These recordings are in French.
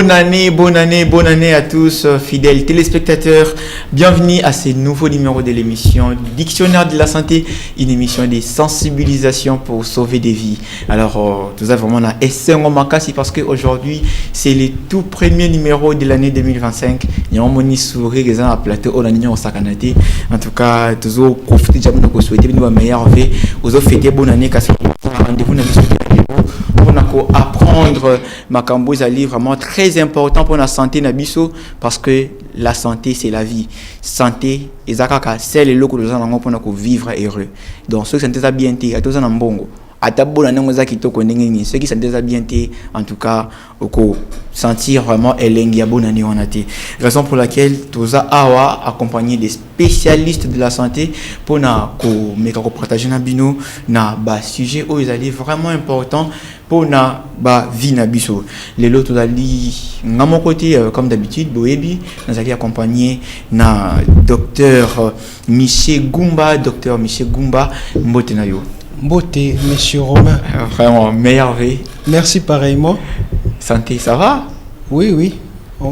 Bonne année à tous, fidèles téléspectateurs. Bienvenue à ce nouveau numéro de l'émission Dictionnaire de la santé, une émission de sensibilisation pour sauver des vies. Alors, tout ça vraiment là, et c'est un makasi parce qu'aujourd'hui, c'est le tout premier numéro de l'année 2025. Il y a un moni sourire, ils ont un plateau, on a une au sakanate. En tout cas, toujours profiter de nous souhaiter une meilleure vie. Vous avez fêté bonne année, car rendez-vous pour apprendre Makambo Zali vraiment très important pour la santé nabiso parce que la santé c'est la vie. Santé ezakaka c'est le loko lozana pour vivre heureux. Donc ceux qui sont bien été à tous en bongo. Atabo na ngoza kitoko ndenge ceux qui sont bien été en tout cas oko sentir vraiment elengi ya bonne année on a été. Raison pour laquelle toza awa accompagné des spécialistes de la santé pour na ko meka ko partager na bino na ba sujet où ils allaient vraiment important pour na ba vie na biso. Les lots ali na mon côté comme d'habitude boebi nous allons accompagner na docteur Michel Gumba mbote na yo. Mbote, monsieur Romain. Vraiment, merveille. Merci pareillement. Santé, ça va? Oui,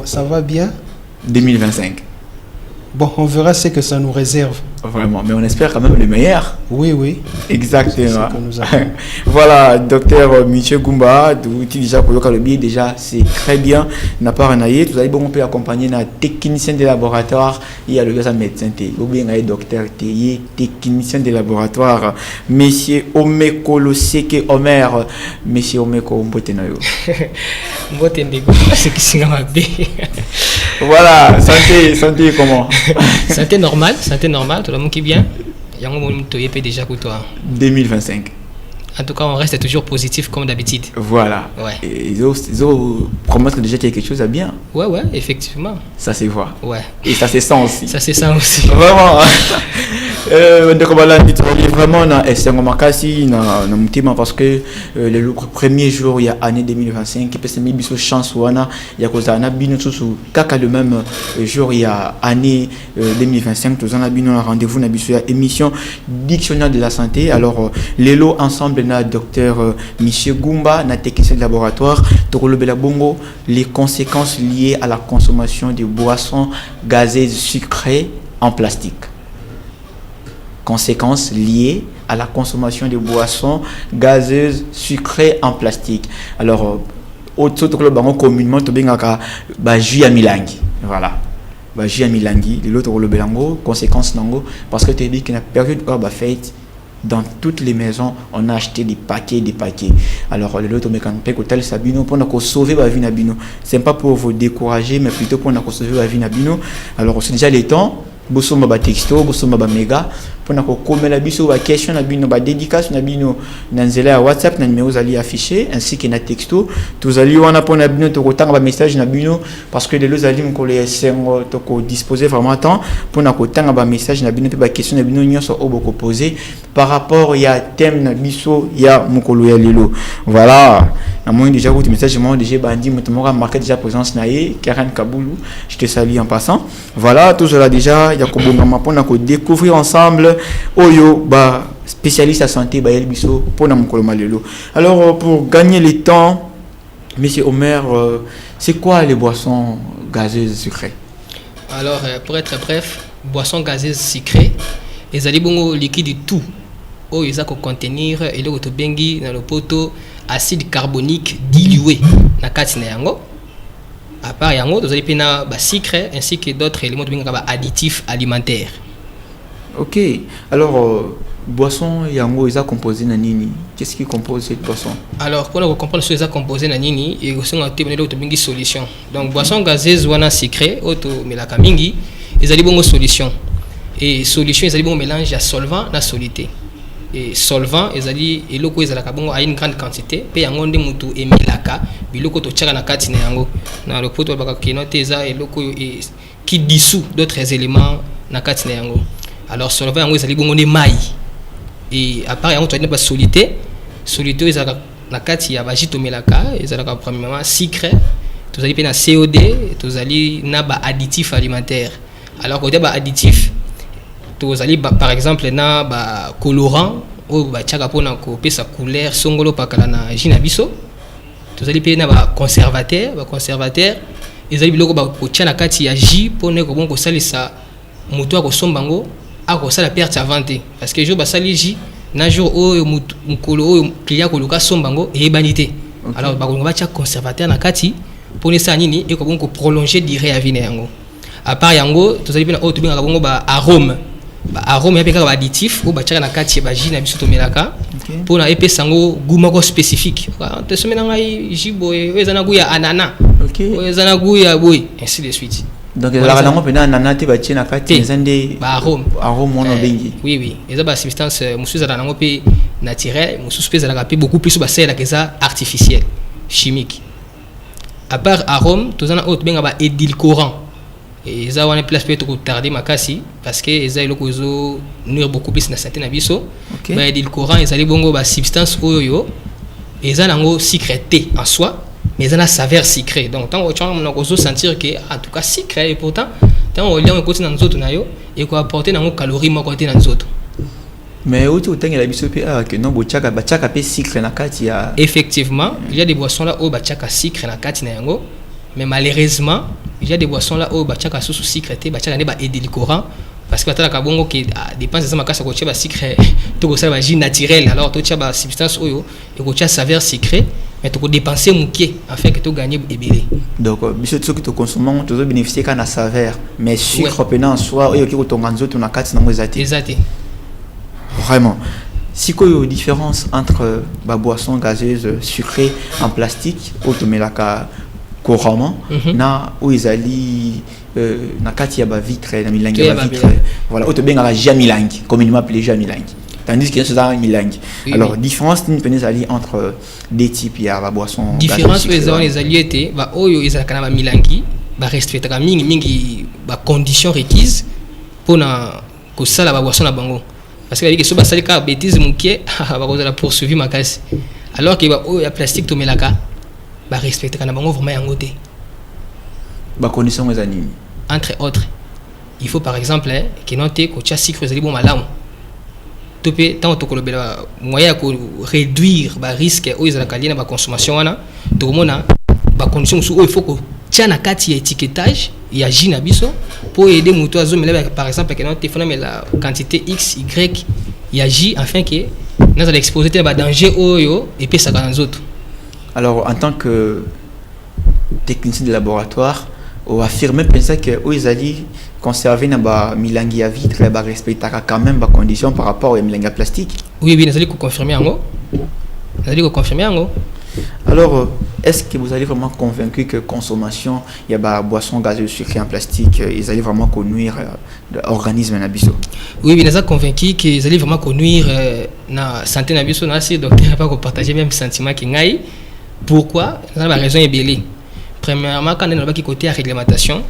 ça va bien. 2025. Bon, on verra ce que ça nous réserve. Vraiment, mais on espère quand même le meilleur. Oui. Exactement. C'est ce que nous avons. Voilà, docteur Michel Gumba, déjà pour le billet, déjà c'est très bien. N'a pas rien. Vous allez bon, on peut accompagner un technicien de laboratoire. Il y a le médecin, ou bien un docteur, technicien de laboratoire. Monsieur Omeko Loseke Omer, Monsieur Omeko Mbotenayo. Mboteneko, c'est qui s'y Voilà, santé comment? Santé normale, tout le monde qui est bien. Il y a un moment où déjà pour toi. 2025. En tout cas, on reste toujours positif comme d'habitude. Voilà. Ouais. Et ils ont promettre déjà quelque chose à bien. Ouais, effectivement. Ça se voit. Ouais. Et ça se sent aussi. Ça se sent aussi. Vraiment. Donc voilà, vraiment c'est un makasi na mtima parce que le premier jour il y a année 2025 qui peut se mettre sur chance wana il y a cause na bino sous kaka le même jour il y a année 2025 tous en bino rendez-vous na biso émission Dictionnaire de la santé. Alors les lots ensemble na docteur Michel Gumba na technicien de laboratoire tokolobela bongo les conséquences liées à la consommation de boissons gazeuses sucrées en plastique. Conséquences liées à la consommation de boissons gazeuses sucrées en plastique. Alors, autre communément, jus à milangi. Voilà. Jus à milangi, l'autre le belango, conséquences nango, parce que tu dis qu'il y a une période où fête. Dans toutes les maisons, on a acheté des paquets. Alors, l'autre mécanique hôtel Sabino pour nous sauver la vie Nabino. C'est pas pour vous décourager, mais plutôt pour nous sauver la vie Nabino. Alors, c'est déjà les temps. Bosso maba texto, bosso maba mega. Pour nous commettre la biso la question Nabino, la dédicace Nabino, nanzela WhatsApp, nan numéros allés afficher ainsi que na texto. Tous allés on a pour Nabino, tu retang message Nabino parce que les deux allés me coller disposer vraiment temps pour nous retang message Nabino, tu question Nabino n'y sont beaucoup posé par rapport il y a thème Nabiso, il y a mukolo ya lelo. Voilà. À moins déjà votre message moi déjà bandi mutumora marqué déjà présence naé Karen Kaboulou. Je te salue en passant. Voilà, tout cela déjà il y a kobonga pour nous découvrir ensemble Oyo spécialiste à santé el biso pour na mukolo malelo. Alors pour gagner le temps monsieur Omer c'est quoi les boissons gazeuses sucrées? Alors pour être bref, boissons gazeuses sucrées, les alibongo liquide tout. Oh, ils ont contenir et le bengi dans le poteau acide carbonique dilué na kati na yango. À part yango, vous allez pena sucre ainsi que d'autres éléments de additifs alimentaires. Ok. Alors boisson yango ils ont composé na nini? Qu'est-ce qui compose cette boisson? Alors pour nous comprendre ce qu'ils ont composé na nini et aussi on a obtenu l'autre bengi solution. Donc boisson gazeuse wana sucré auto melaka mingi, ils allez bongo solution. Et solution ils allez bon mélange à solvant na soluté. Et solvant ezali eloko ezalaka bongo à une grande quantité pe yango nde mutu emelaka biloko to tchaka na kati na yango na le poto baka kinote eza eloko qui dissout d'autres éléments na kati na yango. Alors solvant yango ezali bongo ne mai et à part yango to pas soluté ezalaka na kati ya bajito melaka ezalaka premièrement sucre tozali pe na COD tozali na ba additif alimentaire. Alors côté ba additif tozali par exemple na ba colorant ou ba tchaka pona ko pesa couleur songolo pakala na jina biso tozali pe na ba conservateur ezali biloko ba kotia na kati ya jus pona ko bon ko salisa mutu akosombango akosala perte avant te parce que jour basali jus na jour oyo mukolo oyo client ko luka sombango e banité alors ba ko batia conservateur na kati pona sa nini e ko bon ko prolonger durée à vie na yango à part yango tozali pe na oyo tobinga bongo ba arôme ya pe kaka ba additif ou ba tia na kati ya ba jus na biso to melaka pona epé sango goût moko spécifique te somena ngai jus boye ezana goût ya ananas ezana goût ya boye ainsi de suite. Donc la rango pena ananas te ba tia na kati ezande ba arôme mono bengi oui eza ba substance musuza na nango pe naturel mususu pe ezalaka pe beaucoup plus ba sela que ça artificiel chimique. À part arôme tozana autre benga ba édulcorant et ça on est place peut être tarder makasi parce que eza eloko zo nuire beaucoup plus na santé na biso. Ba édulcorant ezali bongo ba substance oyo eza nango sucreté en soi mais eza na saveur sucrée donc tant on a sentir que en tout cas sucré et pourtant tant on lien côté dans nzoto na yo et ko apporter nango calories mo côté dans nzoto mais au tout temps la biso pe que non bochaka bachaka pe sucre na kati ya effectivement il y a des boissons là où bachaka sucre na kati na yango mais malheureusement il y a des boissons là où bachaka sous sucreté bachaka ne ba édulcorant parce que batala ka bongo qui dépense ça makasa ko tia ba sucre to ko sala ba jus naturel alors to tia ba substance oyo et ko tia saveur sucrée mais to ko dépenser muké afin que to gagner ebélé donc biso to ki to consommons to bénéficier kana saveur mais sucre penant en soi oyo ki ko tonga nzoto na kati na ngo ezati vraiment si quoi la différence entre ba boisson gazeuse sucrée en plastique ou to melaka couramment na où ils allaient na kati ya ba vitre na milangi ya ba vitre voilà auto benga la jamilangi communément appelé jamilangi tandis que c'est dans milangi alors différence ni penez ali entre des types ya ba boisson différence les alliés étaient ba oyo ezalaka na ba milangi ba respectaka mingi ba conditions requises pour na ko sala ba boisson na bango parce que que so ba sali ka bêtise mukie ba ko la poursuivre makasi alors que ba oyo ya plastique to melaka ba respecter kana bango vraiment yango te ba condition les animes entre autres il faut par exemple que noter que tia sucre ezali bon malamu topé tant to kolobela moyen ko réduire ba risque o ezala kalina ba consommation wana to mona ba condition sous il faut que tia na kati ya étiquetage ya jina biso pour aider muto azomela par exemple que noter fona la quantité x y ya j afin que nous allons exposer ba danger oyo et puis ça dans autres. Alors, en tant que technicien de laboratoire, on affirme penser que ils allaient conserver na milangi à vitre, ba respecter quand même ba conditions par rapport aux milangi à plastique. Oui, nous allons confirmer en gros. Alors, est-ce que vous allez vraiment convaincu que consommation il y a ba boisson gazeuse sucrée en plastique, ils allaient vraiment nuire l'organisme na biso? Oui, nous sommes convaincus qu'ils allaient vraiment nuire na santé na biso. Na si docteur pas partager même sentiment qui ngai. Pourquoi? La raison est belle. Premièrement, quand on a qui côté à réglementation,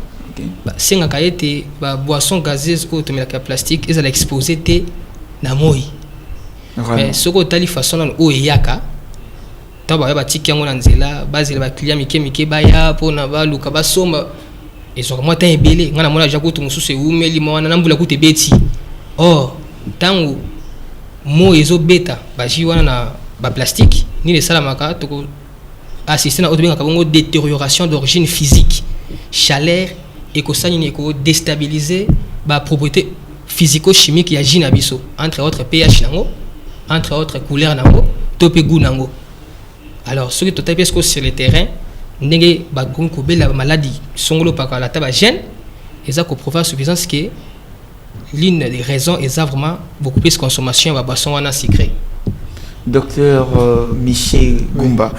si on a été boisson gazeuse ou automatique plastique, ils allaient exposer te na moi. Mais ce que tu as façon au yaka, tu as ba tiki yango na nzela, bazela ba client mike baya po na ba luka ba somba. Et so moi tan ebele, ngana mona jako to mususu umeli mwana na mbula kuti beti. Oh, tangu mo ezo beta ba jiwana na ba plastique ni le salamaka to assister à une détérioration d'origine physique, chaleur et que ça peut déstabiliser la propriété physico-chimique ya jina biso entre autres pH nango, entre autres couleurs nango, topé goût nango. Alors ceux qui sont tapés sur le terrain, ndenge ba gonko be la maladie songolo pa la taba gène et ça ko prouve suffisance que l'une des raisons est vraiment beaucoup plus consommation de boisson wana sucrée. Docteur Michel Gumba,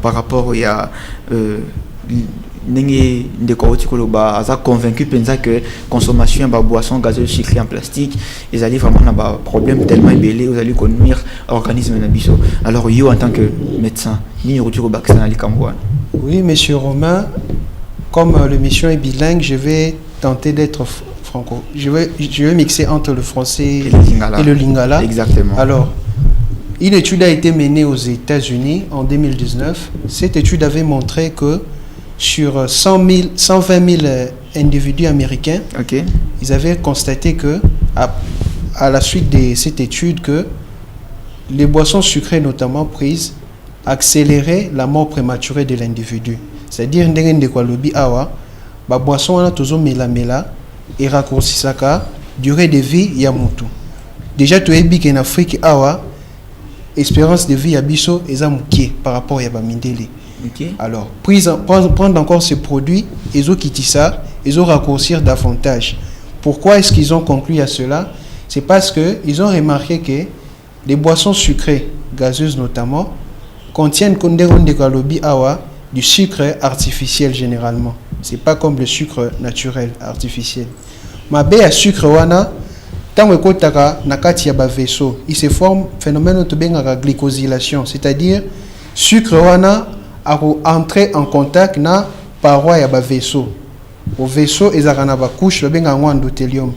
par rapport à Nengi de Korotikoloba, a convaincu que consommation de boissons gazeuses sucrées en plastique, ils allaient vraiment avoir un problème tellement ébélé, vous allez conduire l'organisme nabiso. Alors, yo en tant que médecin, ni oui, monsieur Romain, comme l'émission est bilingue, je vais tenter d'être franco. Je vais mixer entre le français et le lingala. Exactement. Alors, une étude a été menée aux États-Unis en 2019. Cette étude avait montré que sur 120 000 individus américains, ils avaient constaté que, à la suite de cette étude, que les boissons sucrées notamment prises accélérer la mort prématurée de l'individu. C'est-à-dire ndenge kwa lobi awa ba boisson wana tozo mela et raccourcissaka durée de vie ya mutu. Déjà tu ebi en Afrique awa espérance de vie ya biso eza mukie par rapport ya ba mindele. Okay. Alors prendre encore ces produits ils ont quitté ça, ils ont raccourcir davantage. Pourquoi est-ce qu'ils ont conclu à cela? C'est parce que ils ont remarqué que les boissons sucrées, gazeuses notamment, contiennent du sucre artificiel généralement. C'est pas comme le sucre naturel artificiel. Ma bé à sucre wana tant que kotaka nakati ya ba vaisseau, il se forme phénomène de glycosylation, c'est-à-dire sucre wana a entrer en contact na paroi ya ba vaisseau. Au vaisseau ezakana ba couche le benga endothélium.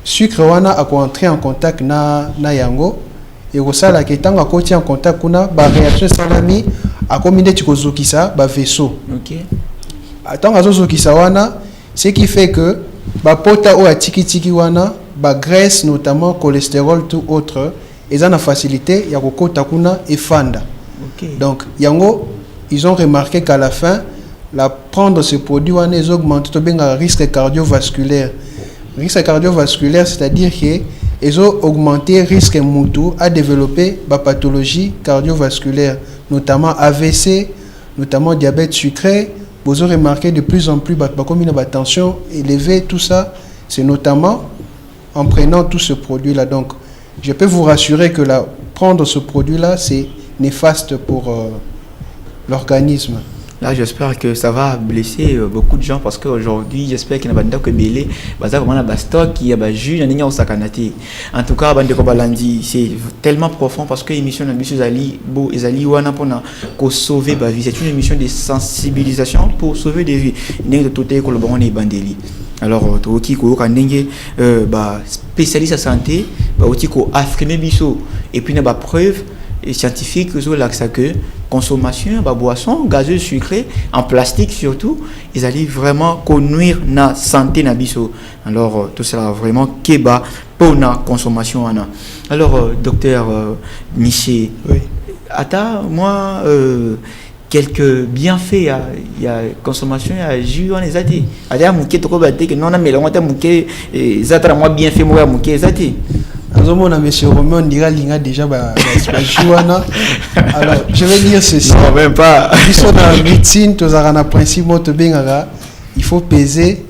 Sucre wana a entrer en contact na yango et osala ke tanga koti en contact kuna ba réaction salami a komide tikozokisa ba vaisseau. OK. Atanga zozokisa wana ce qui fait que ba pota o atiki wana ba graisse notamment cholestérol tout autre eza na facilité ya kokota kuna e fanda. OK. Donc yango ils ont remarqué qu'à la fin prendre ce produit wana ils augmentent le risque cardiovasculaire. Risque cardiovasculaire, c'est-à-dire qu'ils ont augmenté le risque à développer des pathologies cardiovasculaires, notamment AVC, notamment diabète sucré. Vous avez remarqué de plus en plus de tension élevée, tout ça, c'est notamment en prenant tout ce produit-là. Donc, je peux vous rassurer que prendre ce produit-là, c'est néfaste pour l'organisme. Là, j'espère que ça va blesser beaucoup de gens parce qu'aujourd'hui, j'espère qu'il y a des gens qui belé, des stock, il y a des jus, il y a des en tout cas, c'est tellement profond parce que l'émission pour sauver la vie. C'est une émission de sensibilisation pour sauver des vies. Alors, spécialiste en santé, affirmer biso et puis il y a des preuves scientifiques que consommation de boissons gazeuses sucrées en plastique surtout ils allaient vraiment nuire na santé na biso. Alors tout cela vraiment keba pour na consommation ana. Alors docteur Miché, oui. Ata moi quelques bienfaits il y a consommation ya jus on les a dit ada muké to ko baté que non na melongo ta muké zatra moi bienfait moi muké zati. Alors, monsieur Romain, on dira linga déjà alors, je vais dire ceci. Non, même pas. Puisqu'on a la médecine, il faut peser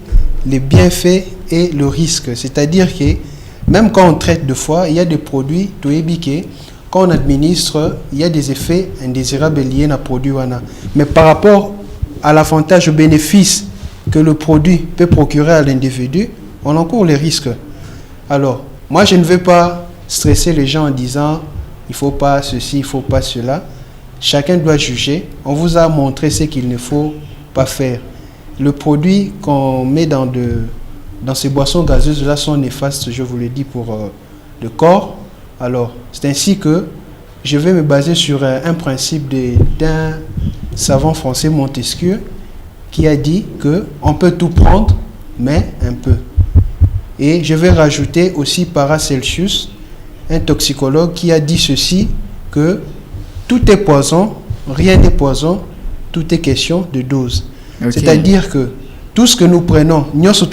les bienfaits et le risque. C'est-à-dire que même quand on traite de foie, il y a des produits, quand on administre, il y a des effets indésirables liés à produit. Mais par rapport à l'avantage, au bénéfice que le produit peut procurer à l'individu, on encourt les risques. Alors, moi, je ne veux pas stresser les gens en disant il ne faut pas ceci, il ne faut pas cela. Chacun doit juger. On vous a montré ce qu'il ne faut pas faire. Le produit qu'on met dans ces boissons gazeuses-là sont néfastes, je vous l'ai dit, pour le corps. Alors, c'est ainsi que je vais me baser sur un principe d'un savant français, Montesquieu, qui a dit qu'on peut tout prendre, mais un peu. Et je vais rajouter aussi Paracelsus, un toxicologue qui a dit ceci, que tout est poison, rien n'est poison, tout est question de dose. Okay. C'est-à-dire que tout ce que nous prenons, bien, je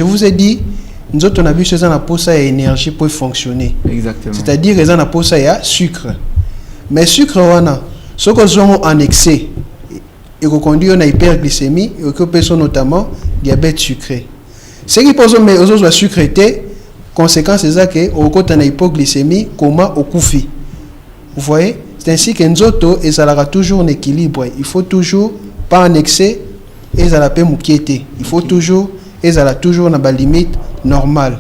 vous ai dit, nous autres on a vu que ça n'a énergie pour fonctionner. Exactement. C'est-à-dire que ça n'a pas sucre. Mais sucre, ce que nous avons en excès, et qu'on conduit à hyperglycémie et que peut notamment diabète sucré. Ce qui pose aux sucreté, conséquence c'est ça que au côté de hypoglycémie, coma au koufi. Vous voyez, c'est ainsi que nous autres et ça aura toujours un équilibre. Il faut toujours pas en excès et ça la peut m'inquiéter. Il faut toujours et ça a toujours une limite normale.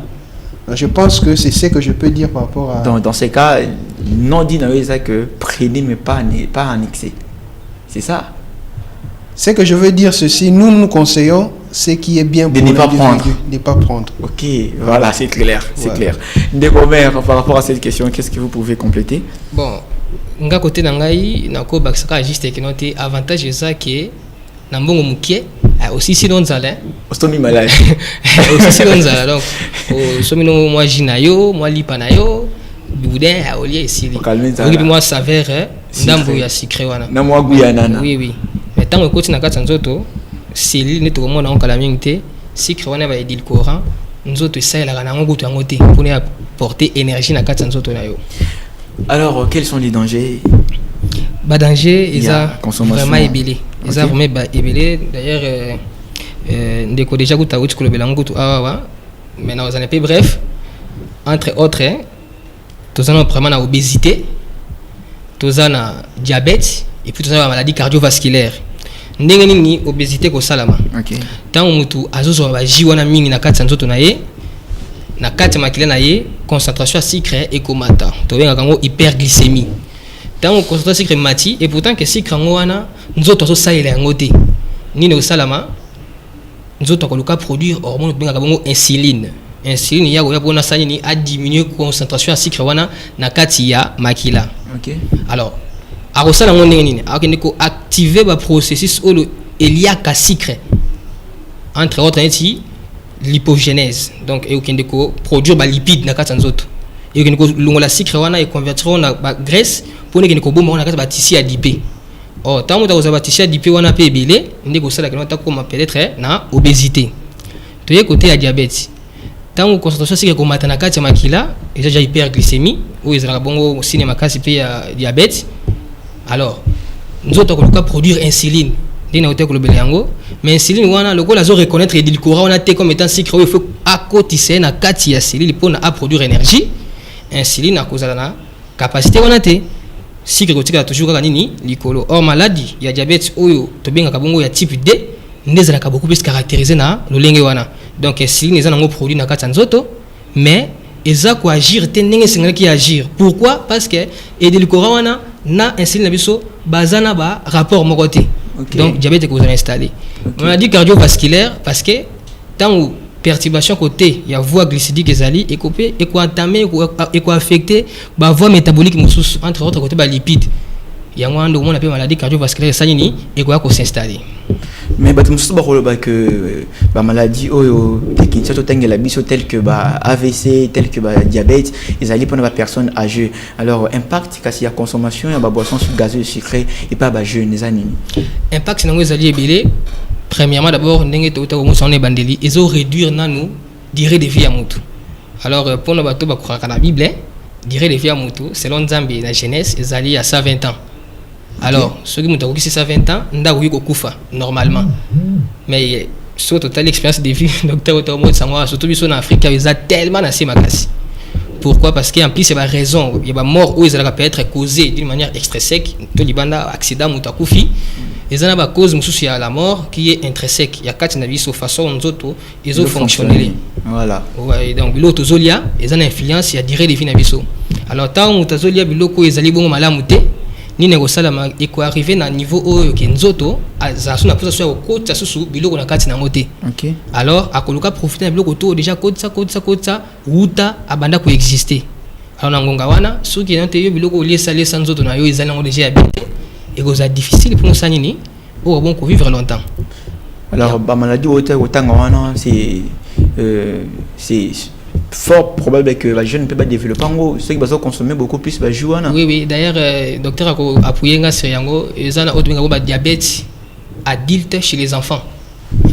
Donc, je pense que c'est ce que je peux dire par rapport à. Dans ces cas, non dit dans ça que prenez mais pas en excès. C'est ça. Ce que je veux dire ceci, nous conseillons ce qui est bien pour ne pas prendre. De ne pas prendre. Ok, voilà, c'est clair, c'est clair. Ndegomère, par rapport à cette question, qu'est-ce que vous pouvez compléter? Bon, nga côté nangai, nako baksaka juste que noté avantage ça que nambongo mukie aussi si non zala. Ostomi malade. Aussi si non zala donc somino moi jinayo, moi lipanayo. boudin à olier ici oui moi saveur ndambo ya sucré wana na moi guyana oui mais tant que tu na kati nzoto cellule ne to mona on kala mingte sucre wana ba édulcorant nzoto esalaka na ngo to ngote pour apporter énergie na kati nzoto na yo. Alors quels sont les dangers? Ba danger eza vraiment ébélé eza vraiment ba ébélé d'ailleurs ndeko déjà kuta uti kolobela ngoto awa maintenant vous en êtes bref entre autres tous en vraiment na obésité tous en diabète et puis tous en maladie cardiovasculaire ndenge nini obésité ko salama tant mutu azozo ba jiwana mingi na kati nzoto na ye na kati makila na ye concentration ya sucre ekomata to benga kango hyperglycémie tant concentration sucre mati et pourtant que sucre ngo wana nzoto so salela yango te nini ko salama nzoto ko luka produire hormone benga kango insuline ya ko pona sani ni a diminuer concentration ya sucre wana na kati ya makila. Alors arosala ngo ndenge nini akende ko activer ba processus olo eliaka sucre entre autres ici l'hypogénèse donc et okende ko produire ba lipides na kati nzoto et okende ko longola sucre wana et convertir na ba graisse pour nekende ko bomba na kati ba tissu adipé. Oh tant muta ko ba tissu adipé wana pe belé ndeko sala ke nota ko peut-être na obésité to ye côté ya diabète tant concentration sucre ko matana kati ya makila et déjà hyperglycémie ou ezala bongo cinéma kasi pe ya diabète. Alors nzoto ko luka produire insuline dina hotel ko lobele yango mais insuline wana loko la zo reconnaître édulcorant on a té comme étant sucre il faut acotise na kati ya cellule pour na produire énergie insuline a cause na capacité wana té sucre ko tika toujours kaka nini likolo. Or maladie ya diabète oyo to benga kabongo ya type D ndezala ka beaucoup plus caractérisé na lolenge wana donc insuline ezana ngo produit na kati nzoto mais eza ko agir te ndenge sengala ki agir. Pourquoi? Parce que édulcorant wana na insuline na biso bazana ba rapport moko te. Donc diabète que vous avez installé. On a dit cardiovasculaire parce que tant perturbation côté il y a voie glycémique ezali et copé et quoi entamer et quoi affecter ba voie métabolique mususu entre autres côté ba lipides. Il y a un moment on appelle maladie cardiovasculaire ça ni et quoi s'installer. Mais bato mususu ba koloba que ba maladie oyo kinsa to tengela biso tel que ba AVC tel que ba diabète ezali pour ba personne âgée. Alors impact kasi ya consommation ya ba boisson gazeuse sucrée et pas ba jeune ezani. Impact nango ezali ebele. Premièrement d'abord ndenge to to mo sonné bandeli ezo réduire nanu durée de vie ya mutu. Alors pour na bato ba croire na Bible durée de vie ya mutu selon Nzambe la jeunesse ezali à 120 ans. Alors, ceux qui m'ont dit que c'est 20 ans, nda oui kokufa normalement. Mais sur total expérience de vie, docteur Otomo Samoa, surtout en Afrique, ils ont tellement assez makasi. Pourquoi? Parce qu'en plus, il y a raison, il y a mort où ils peut être causé d'une manière extrinsèque, tout le banda accident mutakufi. Ils ont une cause mususu ya la mort qui est intrinsèque. Il y a quatre navis de façon nzoto, ils ont fonctionné. Voilà. Ouais, donc l'autre zolia, ils ont une influence, il y a durée de vie nabiso. Alors tant mutazolia biloko ils allaient bon malamute. Ni negosalama iko arriver na niveau oyo ke nzoto azasu na posa so ko tsa susu biloko na kati na ngote. OK. Alors akoluka profiter na biloko to déjà kotsa uta abanda ko exister. Alors na ngonga wana soki na te yo biloko liesa nzoto na yo ezali ngo déjà habité et que c'est difficile pour nous sanini ou bon ko vivre longtemps. Alors ba maladie otanga wana c'est fort probable que les jeunes ne peuvent pas développer ceux qui vont consommer beaucoup plus de jus. Oui, d'ailleurs, docteur a appuyé sur yango ils ont un diabète adulte chez les enfants.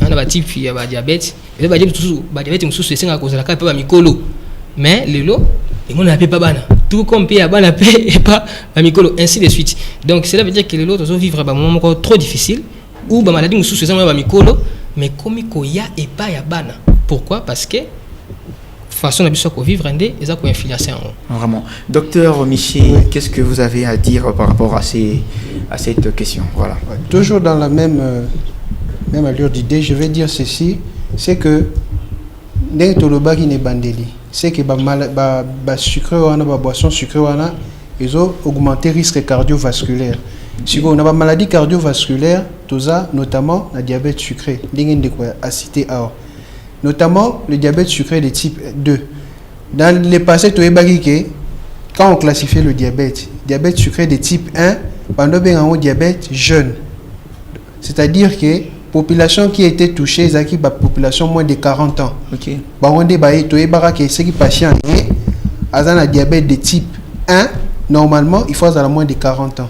On a un type de diabète. Et le diabète c'est à cause de la carte micolo. Mais le lot, on n'a pas bana. Tout comme paye à bana paye et pas micolo, ainsi de suite. Donc cela veut dire que le lot doit vivre un moment encore trop difficile ou la maladie c'est à micolo, mais comme il y a et pas à bana. Pourquoi? Parce que façon de vivre et ça peut influencer en vraiment. Docteur Miché, qu'est-ce que vous avez à dire par rapport à cette question? Voilà. Ouais, toujours dans la même allure d'idée, je vais dire ceci, c'est que dès que le bag n'est bandeli, c'est que sucre ou boisson sucrée ils ont augmenté le risque cardiovasculaire. Si on a une maladie cardiovasculaire, tout ça, notamment le diabète sucré, à citer A. Notamment le diabète sucré de type 2. Dans le passé, quand on classifie le diabète sucré de type 1, pendant un diabète jeune. C'est-à-dire que la population qui a été touchée, c'est la population moins de 40 ans. Ok. Ceux qui patients ont un diabète de type 1, normalement, il faut avoir moins de 40 ans.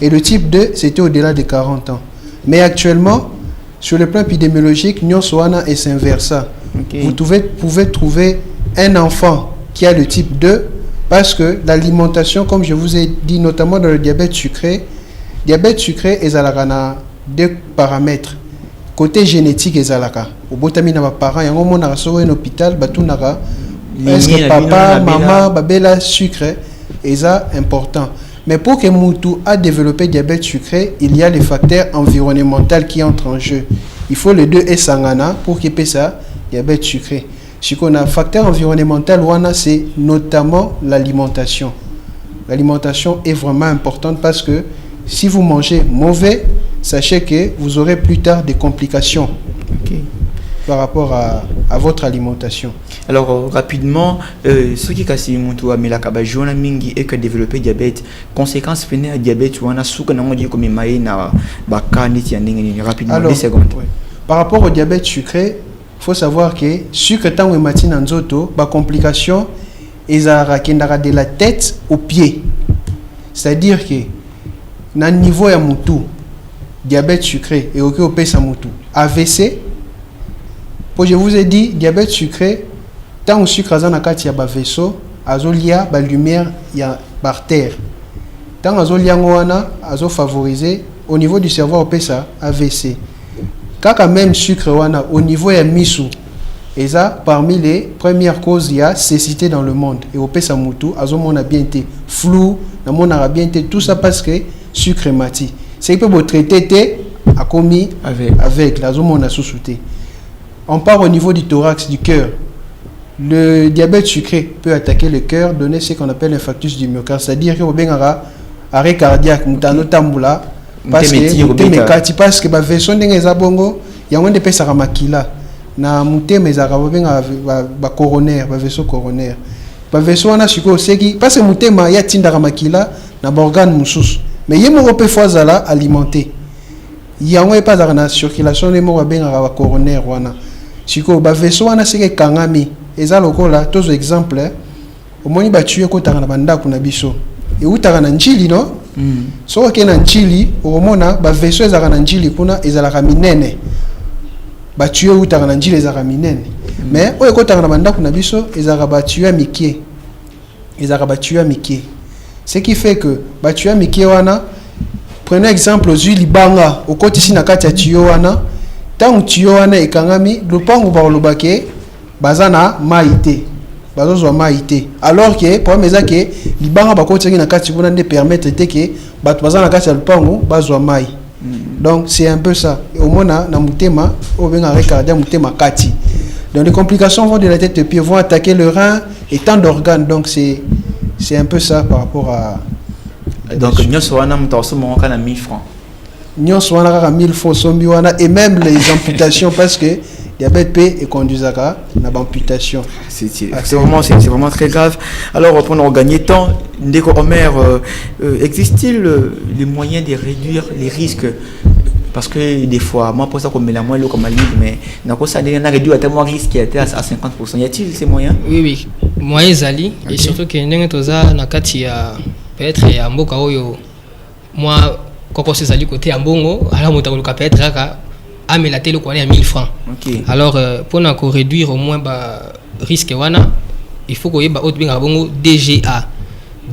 Et le type 2, c'était au-delà de 40 ans. Mais actuellement, sur le plan épidémiologique, Nyonsoana et Saint-Versa. Vous pouvez trouver un enfant qui a le type 2 parce que l'alimentation, comme je vous ai dit, notamment dans le diabète sucré, est à deux paramètres. Côté génétique, est à au botami na parents, il y a un hôpital, est-ce que papa, maman, babela sucré, est important. Mais pour que Moutou a développé diabète sucré, il y a les facteurs environnementaux qui entrent en jeu. Il faut les deux et sangana pour qu'il puisse ça diabète sucré. Ce qu'on a facteur environnemental, c'est notamment l'alimentation. L'alimentation est vraiment importante parce que si vous mangez mauvais, sachez que vous aurez plus tard des complications par rapport à votre alimentation. Alors rapidement, ce qui casse Moutou mais la kabajona mingi et que développer diabète, conséquences finales à diabète ou on a souka na ngodi comme maï na bakani tianding rapidement. Alors, 10 secondes. Oui. Par rapport au diabète sucré, il faut savoir que sucre tant ou matin en zoto, ba complication ezara kendara de la tête aux pieds. C'est-à-dire que na niveau ya Moutou diabète sucré et au pesa Moutou AVC. Je vous ai dit, diabète sucré, tant au sucre à kati ya ba vaisseau, azolia ba lumière ya par terre. Tant azolia ngoana, azo favoriser au niveau du cerveau au pesa AVC. Kaka même sucre wana au niveau ya misu, et ça parmi les premières causes il y a cécité dans le monde et au pesa Moutou azo mona bien été flou, na mona bien été tout ça parce que sucre mati. C'est que vous traiter a commis avec la zone mona sous-souté. On part au niveau du thorax, du cœur. Le diabète sucré peut attaquer le cœur, donner ce qu'on appelle l'infarctus du myocarde. C'est-à-dire qu'il y a un arrêt cardiaque, parce que les vaisseaux sont bongo, il y a un des personnes makila. Na muteme ezaka ba coronaire, ba vaisseau coronaire. Ba vaisseau wana siko seki parce que mutema ya tinda makila na organe mususu. Mais yemo peut foazala alimenter. Il y a un pas dans circulation de mo ba coronaire wana. Siko ba vaisseau wana seki kangami. Eza lokola tous exemple au moni ba tuer ko tanga na banda kuna biso. Et utaka na njili no? So ke na njili au mona ba vaisseau ezaka na njili kuna ezalaka minene. Ba tuer utaka na njili ezaka minene. Mais o ko tanga na banda kuna biso ezaka ba tuer mikie. Ezaka ba tuer mikie. Ce qui fait que ba tuer mikie wana prenez exemple aux libanga au côté ici na kati ya tuer wana tant tuer wana ekangami lopango ba lobake bazana maïté. Bazo maïté. Alors que pour mes que libanga ba côté na kati kuna ne permettre que bazana kati ya lopango bazo maï. Donc c'est un peu ça. Au moins na mutema au benga regarder mutema kati. Donc les complications vont de la tête aux pieds, vont attaquer le rein et tant d'organes. Donc c'est un peu ça par rapport à. Donc nous sommes à 1000 francs. Nous sommes à 1000 francs et même les amputations parce que diabète P et conduisent à l'amputation. C'est vraiment très grave. Alors pour gagner temps, existe-t-il les moyens de réduire les risques? Parce que des fois, moi pour ça comme la moelle comme livre, mais on a réduit à tellement risque qui était à 50%. Y a-t-il ces moyens? Oui, moyens zali et surtout que nous avons nakati ya peut-être ya mboka oyo moi quand c'est zali côté ambongo alors moto ko peut-être aka amelaté le quoi à 1000 francs. Alors pour na ko réduire au moins ba risque wana, il faut ko yeba autre bien bongo DGA,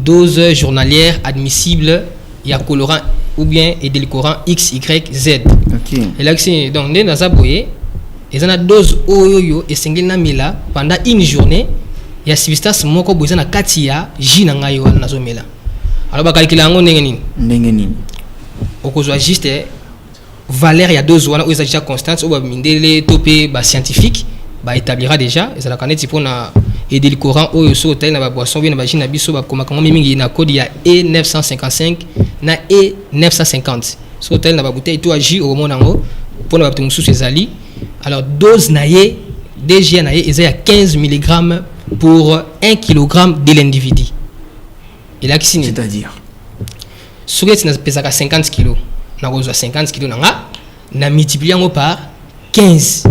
dose journalière admissible ya colorant ou bien édulcorant X, Y, Z. Et là, donc, nous avons une dose oyo et single namila pendant une journée. Il y a substance moko besoin na katia jina ngayo na zomela. Alors ba calculer ngo nengeni. Okozwa juste valeur ya dose wana oza déjà constante ou ba mindele topé ba scientifique ba établira déjà et ça la connaître pour na édulcorant oyo so taille na ba boisson bien na ba jina biso ba koma kango mingi na code ya E955 na E950 so tel na ba bouteille to agi au monango pour na ba musu ezali. Alors dose na ye DG na ye ezali à 15 mg pour 1 kg de l'individu. Et là qui c'est-à-dire sur na pesaka 50 kg na kozwa 50 kg na multiplier par 15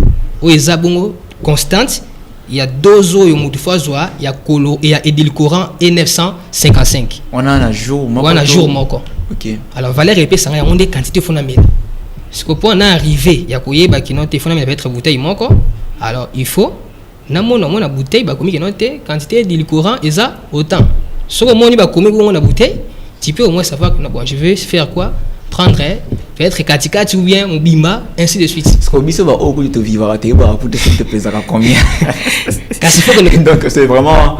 o ezabongo constante il y a deux eaux, il y a colo, il y a édulcorant E955. On a un jour, moko. Ok. Alors valeur épais ça on des quantités fondamentales. Ce que pour en arriver, il y a quoi bah qui n'ont été fondamentales être bouteille moko. Alors il faut na mon bouteille bah comme qui n'ont été quantité d'édulcorant et ça autant. Ce que moi ni bah comme on a bouteille, tu peux au moins savoir que bon, je vais faire quoi, prendre peut-être katikati ou bien mon bima, ainsi de suite. Ce qu'on dit, c'est va au bout de te vivre à tes bras pour te faire te peser à combien. Donc c'est vraiment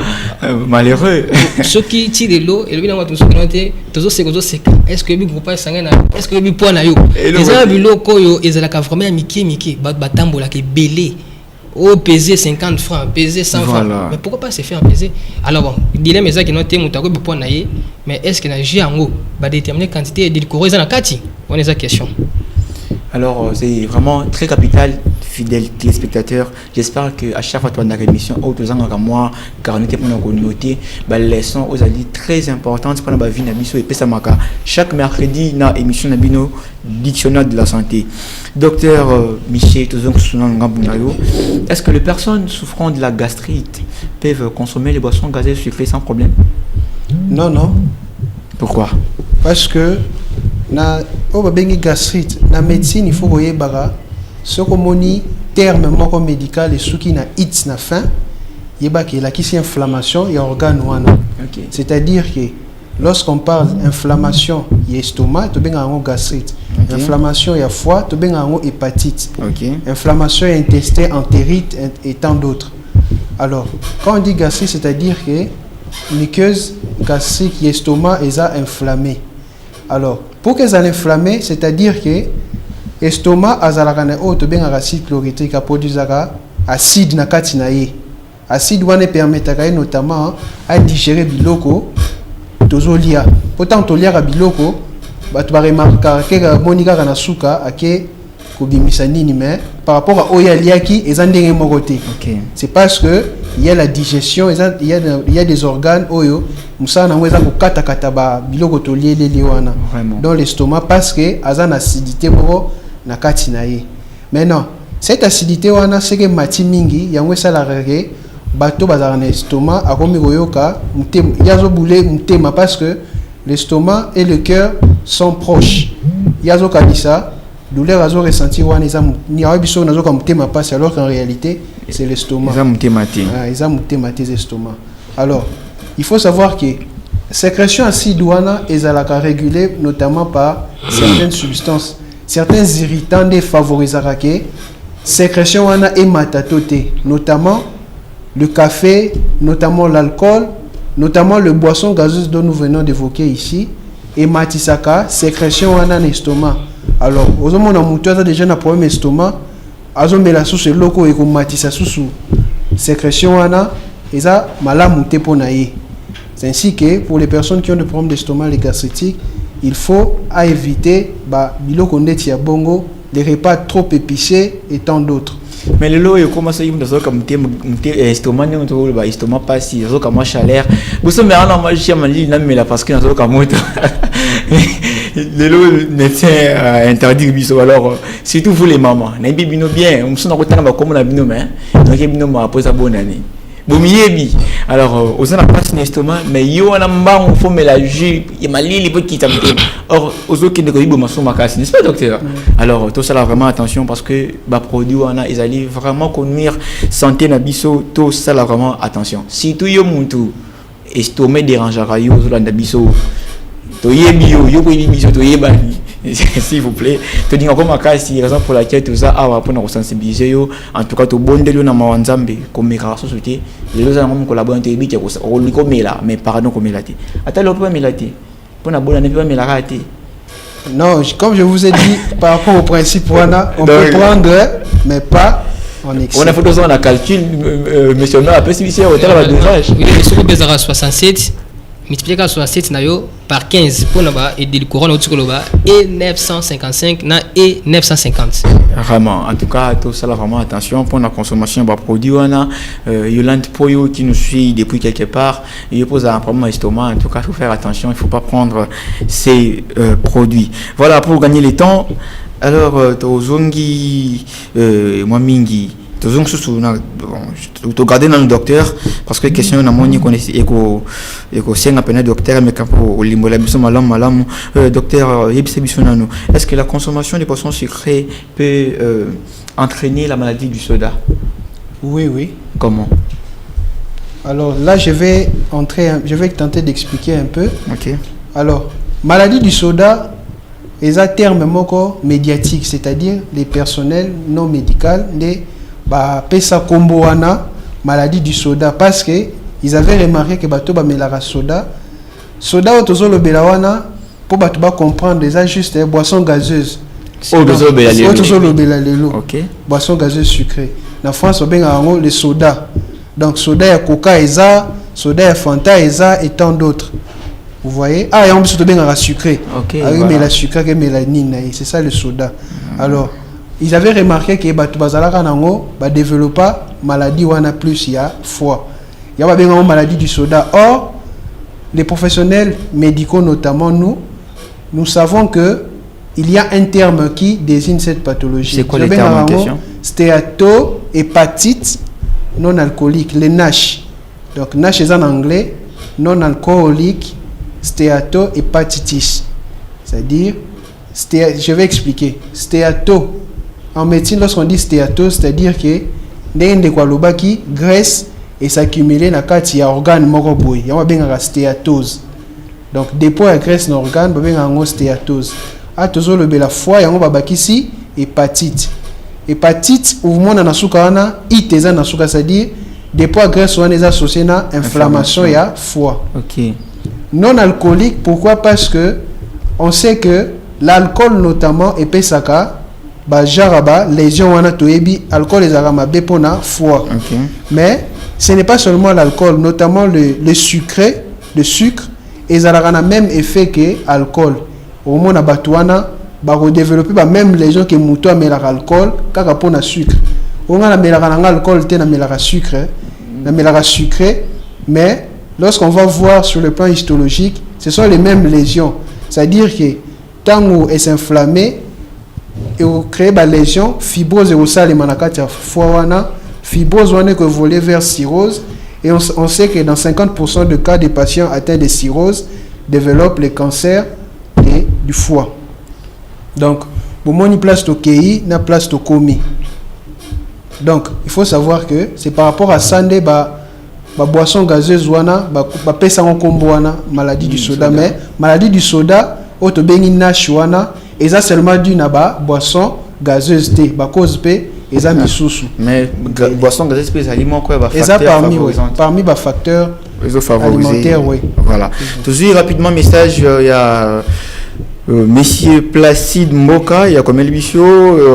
malheureux. Ce qui tire l'eau et le bilan de ce que c'est est-ce que le groupe est sanguin, est-ce que le point na yo. Les habilo koyo et la vraiment miki batambo la qui belé. Oh, peser 50 francs, peser 100 francs. Mais pourquoi pas se faire peser? Alors bon, dilemme est ça qui noté moutako bi point naie, mais est-ce que na ji en haut va déterminer quantité de corps dans la kati? On est à question. Alors c'est vraiment très capital, fidèles téléspectateurs. J'espère que à chaque fois que tu as une émission, autres ans moi, car on était pour nous noter, les leçons aux alliés très importantes pour la vie nabiso et pesamaka. Chaque mercredi, na émission nabino dictionnaire de la santé. Docteur Michel est-ce que les personnes souffrant de la gastrite peuvent consommer les boissons gazeuses sucrées sans problème? Non. Pourquoi? Parce que na gastrite, na médecine il faut voyer baga ce qu'on terme moko médical et ce qui na hits na fin yeba qui la qui c'est inflammation et organe wana. C'est-à-dire que lorsqu'on parle d'inflammation, il y a estomac, tu as un gastrite. Inflammation, il y a foie, tu as un hépatite. Inflammation, il y a intestin, entérite et tant d'autres. Alors, quand on dit gastrite, c'est-à-dire que muqueuse gastrique, il y a estomac, et ça inflammé. Alors, pour que ça inflammé, c'est-à-dire que l'estomac, tu as un acide chlorhydrique qui produit acide na katinaye. Acide wana permet notamment à digérer biloko. Tozolia pourtant tolia ka biloko batu ba remarka ke monika kana suka ake ko bimisa nini mais par rapport à oya liaki ezandenge mokote. C'est parce que il y a la digestion, il y a des organes oyo musana ngweza ko kata ba biloko tolielele wana dans l'estomac parce que azan acidité moko na kati na ye. Maintenant cette acidité wana c'est que mati mingi yangwe sala rege bateau bazar na estomac akomi koyoka mutema yazo boule mutema parce que l'estomac et le cœur sont proches. Yazo kabisa douleur azo ressentir wana za ni abiso nazo ka mutema passe alors qu'en réalité c'est l'estomac. Za mutema te. Za mutema te l'estomac. Alors, il faut savoir que sécrétion acide wana ezalaka régulée notamment par certaines substances, certains irritants défavorisera que sécrétion wana et matatote, notamment le café, notamment l'alcool, notamment le boisson gazeuse dont nous venons d'évoquer ici, et matisaka, sécrétion en estomac. Alors, aux hommes on a déjà un problème estomac, azo mela sous loko et comme matisa sous sécrétion ana, et ça malamute ponaye. C'est ainsi que pour les personnes qui ont des problèmes d'estomac, les gastritiques, il faut éviter biloko ndeti ya bongo, les repas trop épicés et tant d'autres. Mais le lot, il commence à y avoir comme estomac, estomac pas si, comme chaleur. Vous savez, moi, je suis à parce que nous avons le lot médecin interdit biso alors surtout vous les mamans, n'aimez bien, on se rend comme on a bien mais donc il m'a posé bonne année. Alors, aux gens pas l'estomac, mais yo on a marre, on faut mélanger, il m'a dit les petits qui t'aiment. Or, aux autres qui ne connaissent pas ma somme n'est-ce pas docteur? Alors, tout ça là vraiment attention parce que bah produit on a ils allaient vraiment conduire santé na biso, tout ça là vraiment attention. Si tout yo muntu estomac dérangera yo sur la biso, to yebi yo ko biso to yebani. S'il vous plaît, te dis encore ma case, c'est la raison pour laquelle tout ça a pour nous sensibiliser. En tout cas, tout bon de l'eau dans Nzambe, comme mes caractères société, les deux hommes collaborent entre eux, on lui comme là, mais pardon comme il a dit. Attends, l'autre pas milaté. Pour la bonne année, pas milaté. Non, comme je vous ai dit, par rapport au principe, on peut prendre, mais pas en excès. On a fait deux ans la calcul, monsieur, on a peu si c'est hôtel à dosage. Il est sur le 67. Multiplié par 67 par 15 pour et le courant et 955 et 950. Vraiment, en tout cas, tout ça là vraiment attention pour la consommation de produits. On a Yolande Poyo qui nous suit depuis quelque part. Il pose un problème d'estomac. En tout cas, il faut faire attention. Il ne faut pas prendre ces produits. Voilà pour gagner le temps. Alors, Tozongi, Mwamingi, toujours tu garder dans le docteur parce que question na moni connaît éco c'est un appel docteur mais quand au limbo la biso malam docteur yebisebisonano est-ce que la consommation des boissons sucrées peut entraîner la maladie du soda? Oui. Comment? Alors là je vais tenter d'expliquer un peu. OK. Alors maladie du soda est un terme moko médiatique, c'est-à-dire les personnels non médicaux pesa kombo wana maladie du soda parce que ils avaient remarqué que bato ba melara soda otozo lo belawana pour bato ba comprendre déjà juste boisson gazeuse otozo lo belalelo. OK. Boisson gazeuse sucrée na France on benga ngo le soda, donc soda ya Coca eza, soda ya Fanta eza et tant d'autres, vous voyez. Ah, et on peut benga sucré. OK. Ah oui, voilà. Mais la sucré que mélanine, c'est ça le soda. Alors ils avaient remarqué que bato bazalaka nango ba développer maladie wana plus ya foie. Il y a pas bien maladie du soda. Or les professionnels médicaux notamment nous savons que il y a un terme qui désigne cette pathologie. C'est quoi le terme en question? Stéatohépatite non alcoolique, les NASH. Donc NASH est en anglais, non alcoolique stéatohépatitis. C'est-à-dire je vais expliquer. Stéato en médecine, lorsqu'on dit stéato, c'est-à-dire que ndenge kwa lobaki graisse et s'accumuler na kati ya organe moko boy. Ya benga stéatose. Donc dépôt ya graisse na organe ba benga ngo stéatose. A tozo le bela foie yango babakisi hépatite. Hépatite ou mona na suka wana iteza na suka, c'est-à-dire dépôt ya graisse wana est associé na inflammation ya foie. OK. Non alcoolique, pourquoi? Parce que on sait que l'alcool notamment epesaka jaraba lésion wana toyebi alcool ezalaka bepona foie. OK. Mais ce n'est pas seulement l'alcool, notamment le sucre ezalaka na même effet que alcool. Au moins na batouana ba redévelopper même lésion que muto amelaka alcool kaka pona sucre. On a melaka na alcool te na melaka sucre, mais lorsqu'on va voir sur le plan histologique, ce sont les mêmes lésions. C'est-à-dire que tant où est inflammé et on crée des lésions, fibrose et au sale manakati foie wana, fibrose wana que voler vers cirrhose, et on sait que dans 50% de cas des patients atteints de cirrhose développent le cancer du foie. Donc, pour moi, ni place au KI, na place au komi. Donc, il faut savoir que c'est par rapport à Sandé, boisson gazeuse wana, pesa en combo wana, maladie du soda, mais maladie du soda, auto bengi nash wana, et ça seulement d'une boisson gazeuse té, cause P, et ça misusu. Mais boisson gazeuse c'est aliment quoi, et ça parmi facteurs alimentaires, oui. Voilà. Toujours rapidement message, il y a Monsieur Placide Mboka, il y a comme Elbicho,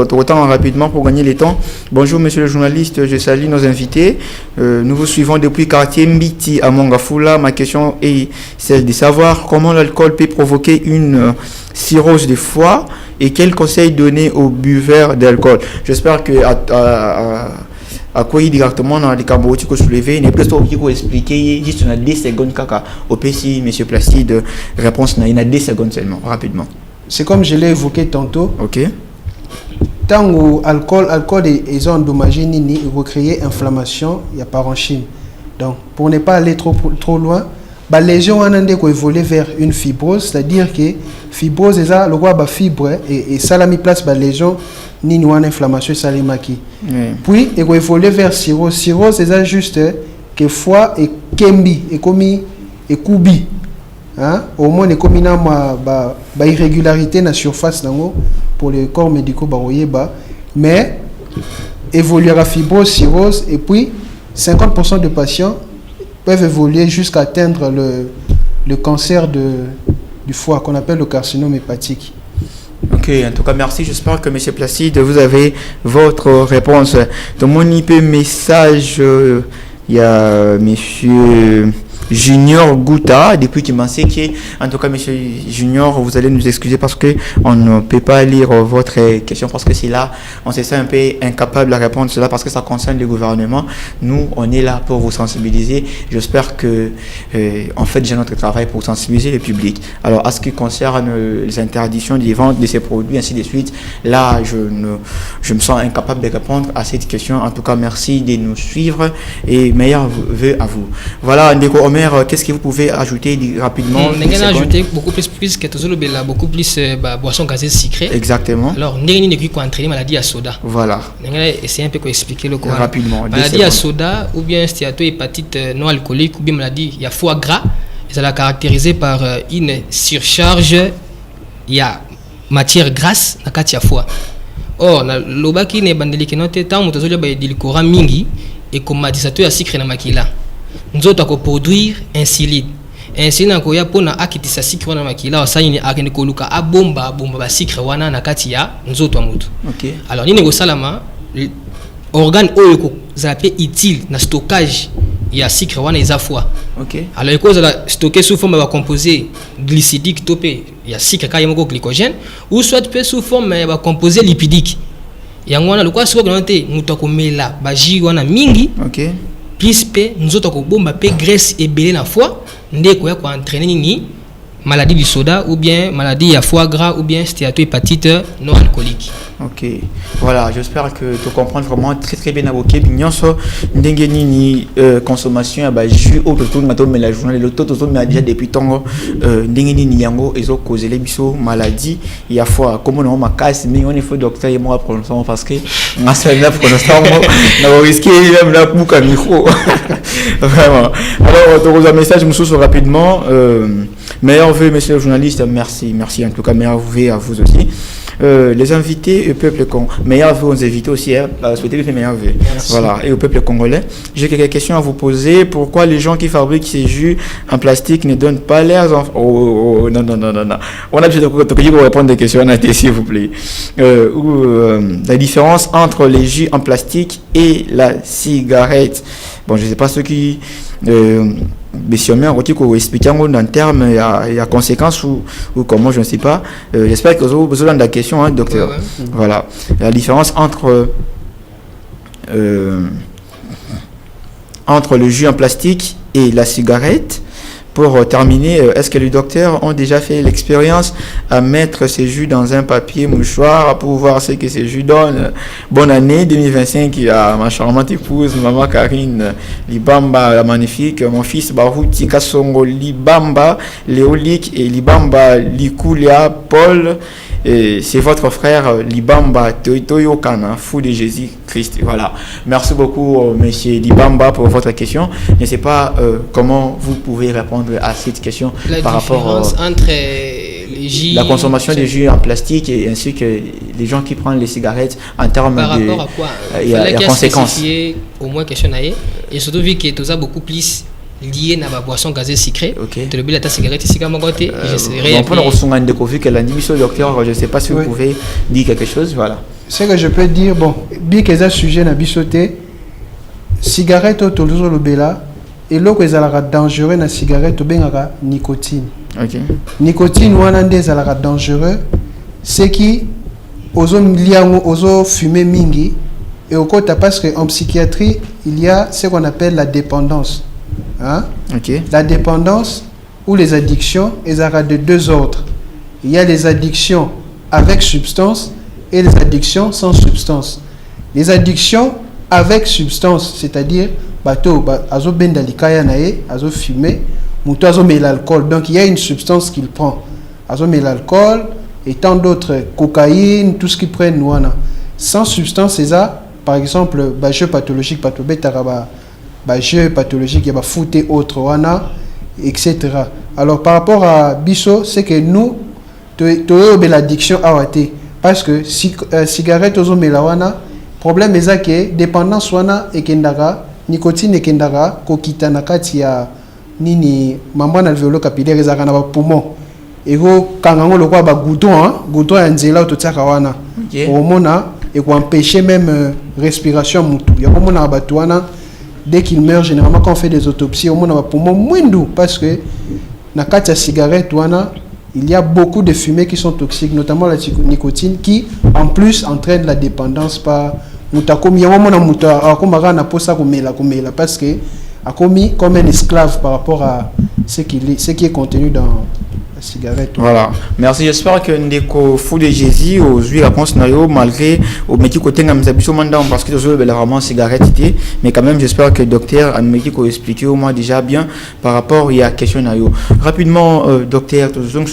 autant rapidement pour gagner le temps. Bonjour monsieur le journaliste, je salue nos invités. Nous vous suivons depuis quartier Mbiti à Mongafula. Ma question est celle de savoir comment l'alcool peut provoquer une cirrhose de foie et quels conseils donner aux buveurs d'alcool. J'espère que à quoi directement dans les cabos que soulever n'est plus qu'il faut expliquer juste dans 10 secondes kaka au PC monsieur Placide réponse il y a 10 secondes seulement rapidement. C'est comme je l'ai évoqué tantôt. OK. Tant où alcool est endommagé nini, il va créer inflammation, il y a parenchyme. Donc pour ne pas aller trop loin, les lésions ont évolué vers une fibrose, c'est-à-dire que fibrose est ça le roi ba fibre et ça la mis place ba lésion ni une inflammation salimaki. Puis il va évoluer vers cirrhose. Cirrhose c'est ça juste que foie et kembi et komi et kubi. Hein? Au moins les comina ba irrégularité na surface nango pour les corps médicaux ba mais évoluer à fibrose, cirrhose et puis 50% de patients peuvent évoluer jusqu'à atteindre le cancer du foie qu'on appelle le carcinome hépatique. Ok, en tout cas merci, j'espère que M. Placide vous avez votre réponse. Dans mon IP message, il y a M. Junior Gouta depuis Kimanseke. En tout cas, monsieur Junior, vous allez nous excuser parce que on ne peut pas lire votre question parce que c'est là, on se sent un peu incapable de répondre à cela parce que ça concerne le gouvernement. Nous, on est là pour vous sensibiliser. J'espère que en fait, j'ai notre travail pour sensibiliser le public. Alors, à ce qui concerne les interdictions des ventes de ces produits, ainsi de suite, là, je me sens incapable de répondre à cette question. En tout cas, merci de nous suivre et meilleurs vœux à vous. Voilà, Ndeko Omer, qu'est-ce que vous pouvez ajouter rapidement? On a ajouté beaucoup plus que tout le beaucoup plus boisson gazeuse sucrée. Exactement. Alors, n'est pas entraîner maladie à soda. Voilà. On a essayé un peu d'expliquer le quoi. Rapidement. Maladie à soda ou bien stéatohépatite non alcoolique ou bien maladie, il y a foie gras. Ça l'a caractérisé par une surcharge, il y a matière grasse na kati ya foie. Or, lobaki ne bandeli kenote tant mutazolia ba edilkora mingi et comme matisato ya sucre na makila. Nzoto ko produire insuline. Insuline ko ya pona akitisa sucre na makila osani ni akende koluka abomba ba sucre wana na kati ya nzoto wa mutu. OK. Alors ni nego salama organe oyo ko zape utile na stockage ya sucre wana eza foie. OK. Alors cause la stocker sous forme de composé glycidique topé ya sucre kayemo glycogène ou soit peut sous forme de composé lipidique. Yango wana lokwa siko konate mutu akomela baji wana mingi. OK. Plus pe nzoto ko bomba pe graisse ebele na foie ndeko ya ko entraîner ni maladie du soda ou bien maladie à foie gras ou bien stéatohépatite non alcoolique. OK. Voilà, j'espère que tu comprends vraiment très bien avoqué bignonso ndenge nini consommation ya ba jus au tout mato mais la journée le tout mais déjà depuis tongo ndenge nini yango ezo causer les biso maladie ya foie comme on a makasi mais on est faut docteur et moi prononcer parce que on se là prononcer on va risquer même la bouca micro. Vraiment. Alors on un message monsieur rapidement meilleurs vœux monsieur le journaliste, merci en tout cas meilleurs vœux à vous aussi. Les invités au peuple congolais, meilleurs vœux aux invités aussi, souhaitez les meilleurs vœux. Voilà, et au peuple congolais. J'ai quelques questions à vous poser. Pourquoi les gens qui fabriquent ces jus en plastique ne donnent pas leurs enfants? Non. On a besoin de répondre des questions, s'il vous plaît. La différence entre les jus en plastique et la cigarette. Bon, je ne sais pas ceux qui... mais si on met un rôti qu'on explique en termes, il y a conséquences ou comment, je ne sais pas. J'espère que vous avez besoin de la question, hein, docteur. Ouais. Voilà. La différence entre le jus en plastique et la cigarette. Pour terminer, est-ce que les docteurs ont déjà fait l'expérience à mettre ces jus dans un papier mouchoir pour voir ce que ces jus donnent? Bonne année 2025 à ma charmante épouse, maman Karine Libamba, la magnifique, mon fils Barouti Kassongo Libamba, Léolique et Libamba Likulia Paul. Et c'est votre frère Libamba Toyo Kana, fou de Jésus-Christ. Voilà. Merci beaucoup, monsieur Libamba, pour votre question. Je ne sais pas comment vous pouvez répondre à cette question par rapport entre les jus, la consommation de jus en plastique et ainsi que les gens qui prennent les cigarettes en termes par de... rapport à quoi? Il y a conséquences. Au moins question et surtout vu que tout a beaucoup plus lié à la boisson gazeuse sucrée. Tu le ta cigarette ici comme côté. On peut ressentir un découvert que la nuit sur le docteur, je ne sais pas si vous pouvez dire quelque chose, voilà. Ce que je peux dire, bon, bien que ça sujet n'a bisoté, cigarette au toujours le bela et l'eau que ça dangereux na cigarette au benga nicotine. OK. Nicotine ou un des ça dangereux, c'est qui oso fumer mingi et au côté parce que en psychiatrie il y a ce qu'on appelle la dépendance. Hein? Okay. La dépendance ou les addictions, elles ont de deux ordres. Il y a les addictions avec substance et les addictions sans substance. Les addictions avec substance, c'est-à-dire bateau azo bendalikaya nae, azo fumer, muto azo met l'alcool. Donc il y a une substance qu'il prend. Azo met l'alcool et tant d'autres, cocaïne, tout ce qu'ils prennent wana. Sans substance, c'est ça. Par exemple, jeu pathologique, jeu pathologique, il y a foot et autres, etc. Alors par rapport à Bisso, c'est que nous, tu as l'addiction à water. Parce que cigarette, le problème est que dépendance et kendara, nicotine et kendara, kokita nakati ya nini, maman a le vélo capillaire et zakana ba poumon. Et quand on le voit, gouton et nzela tout ça kawana. Au mona et qu'on empêcher même respiration mutu. Il y a comme on a batouana. dès qu'il meurt, généralement quand on fait des autopsies, au moins on a poumon moins doux parce que dans la cigarette, il y a beaucoup de fumées qui sont toxiques, notamment la nicotine, qui en plus entraîne la dépendance par parce que a commis comme un esclave par rapport à ce qui est contenu dans la cigarette. Voilà. Merci. J'espère que nous fou de Jésus aujourd'hui réponse malgré au métier côté parce que je veux vraiment cigarette mais quand même j'espère que le docteur a métier qu'on expliqué au moins déjà bien par rapport à la question rapidement docteur toujours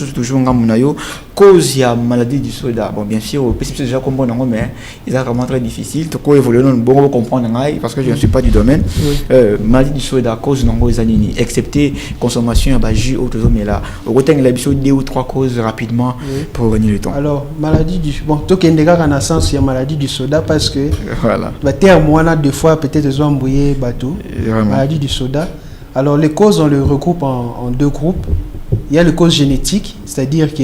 cause il y a maladie du soda. Bon bien sûr c'est déjà comprendre mais il est vraiment très difficile tout évoluer non bon comprendre parce que je ne suis pas du domaine. Maladie du soda cause non excepté consommation à jus autres mais là au côté il y a 2 ou 3 causes rapidement pour gagner le temps. Alors maladie du tout qu'il y a en naissance il y a maladie du soda parce que voilà moi deux fois peut-être ils ont embrouillé bateau maladie du soda. Alors les causes on les regroupe en 2 groupes. Il y a les causes génétiques, c'est-à-dire que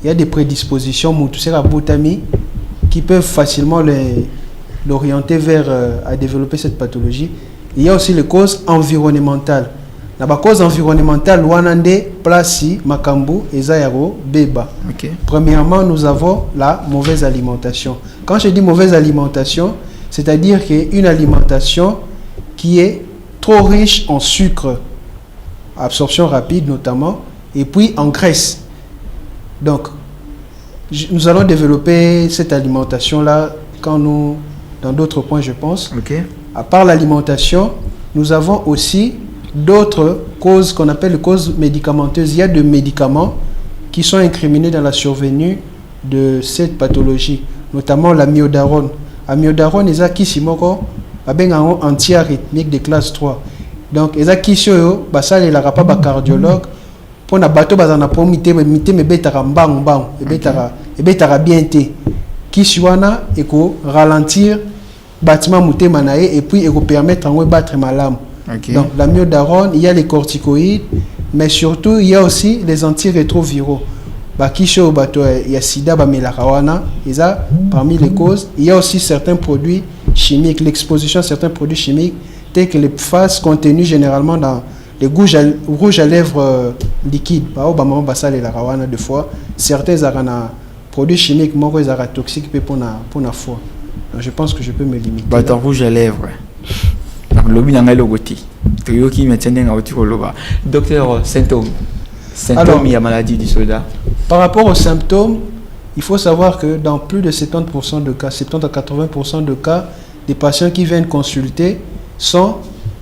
il y a des prédispositions qui peuvent facilement l'orienter vers à développer cette pathologie. Il y a aussi les causes environnementales. La cause environnementale, Plasi, Makambu et Zayaro, Beba. Premièrement, nous avons la mauvaise alimentation. Quand je dis mauvaise alimentation, c'est-à-dire qu'une alimentation qui est trop riche en sucre, absorption rapide notamment, et puis en graisse. Donc, nous allons développer cette alimentation-là dans d'autres points, je pense. À part l'alimentation, nous avons aussi d'autres causes qu'on appelle les causes médicamenteuses. Il y a des médicaments qui sont incriminés dans la survenue de cette pathologie, notamment l'amiodarone. Amiodarone, ils ont qui antiarythmique de classe 3. Donc, ils ont qui ça les pas cardiologue. Pour na bateau bazana pour mité me betara mbang et betara bien té qui suana et ko ralentir bâtiment muté manaé et puis et ko permettre en battre malam. Donc l'amiodarone, il y a les corticoïdes mais surtout il y a aussi les antirétroviraux. Ba qui au bateau il y a sida ba melarawana, ils a parmi les causes, il y a aussi certains produits chimiques, l'exposition à certains produits chimiques tels que les phases contenues généralement dans les rouges à lèvres liquides, deux fois, certains produits chimiques toxiques pour la foi. Donc je pense que je peux me limiter. Rouge à lèvres. Docteur, symptômes. Symptômes, il y a maladie du soda. Par rapport aux symptômes, il faut savoir que dans plus de 70% de cas, 70 à 80% de cas, des patients qui viennent consulter sont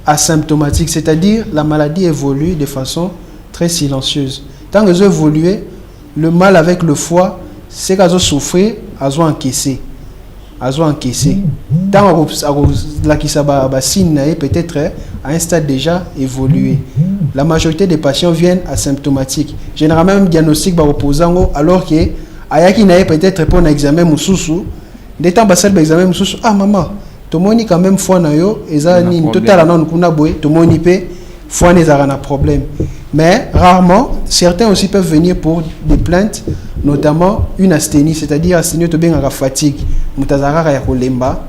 asymptomatique, c'est-à-dire la maladie évolue de façon très silencieuse. Tant qu'ils ont évolué, le mal avec le foie, c'est qu'ils ont souffert, ils ont encaissé. Tant que signe peut-être à un stade déjà évolué. La majorité des patients viennent asymptomatiques. Généralement, même diagnostic reposant alors que ayaki n'a peut-être pour un examen mususu. Des temps passés l'examen mususu, ah maman. Tomoni quand même foi na yo eza ni total non kuna boy tomoni pe foi ne zara na problème mais rarement certains aussi peuvent venir pour des plaintes notamment une asthénie c'est-à-dire asthénie to benga fatigue mutazara ya kolemba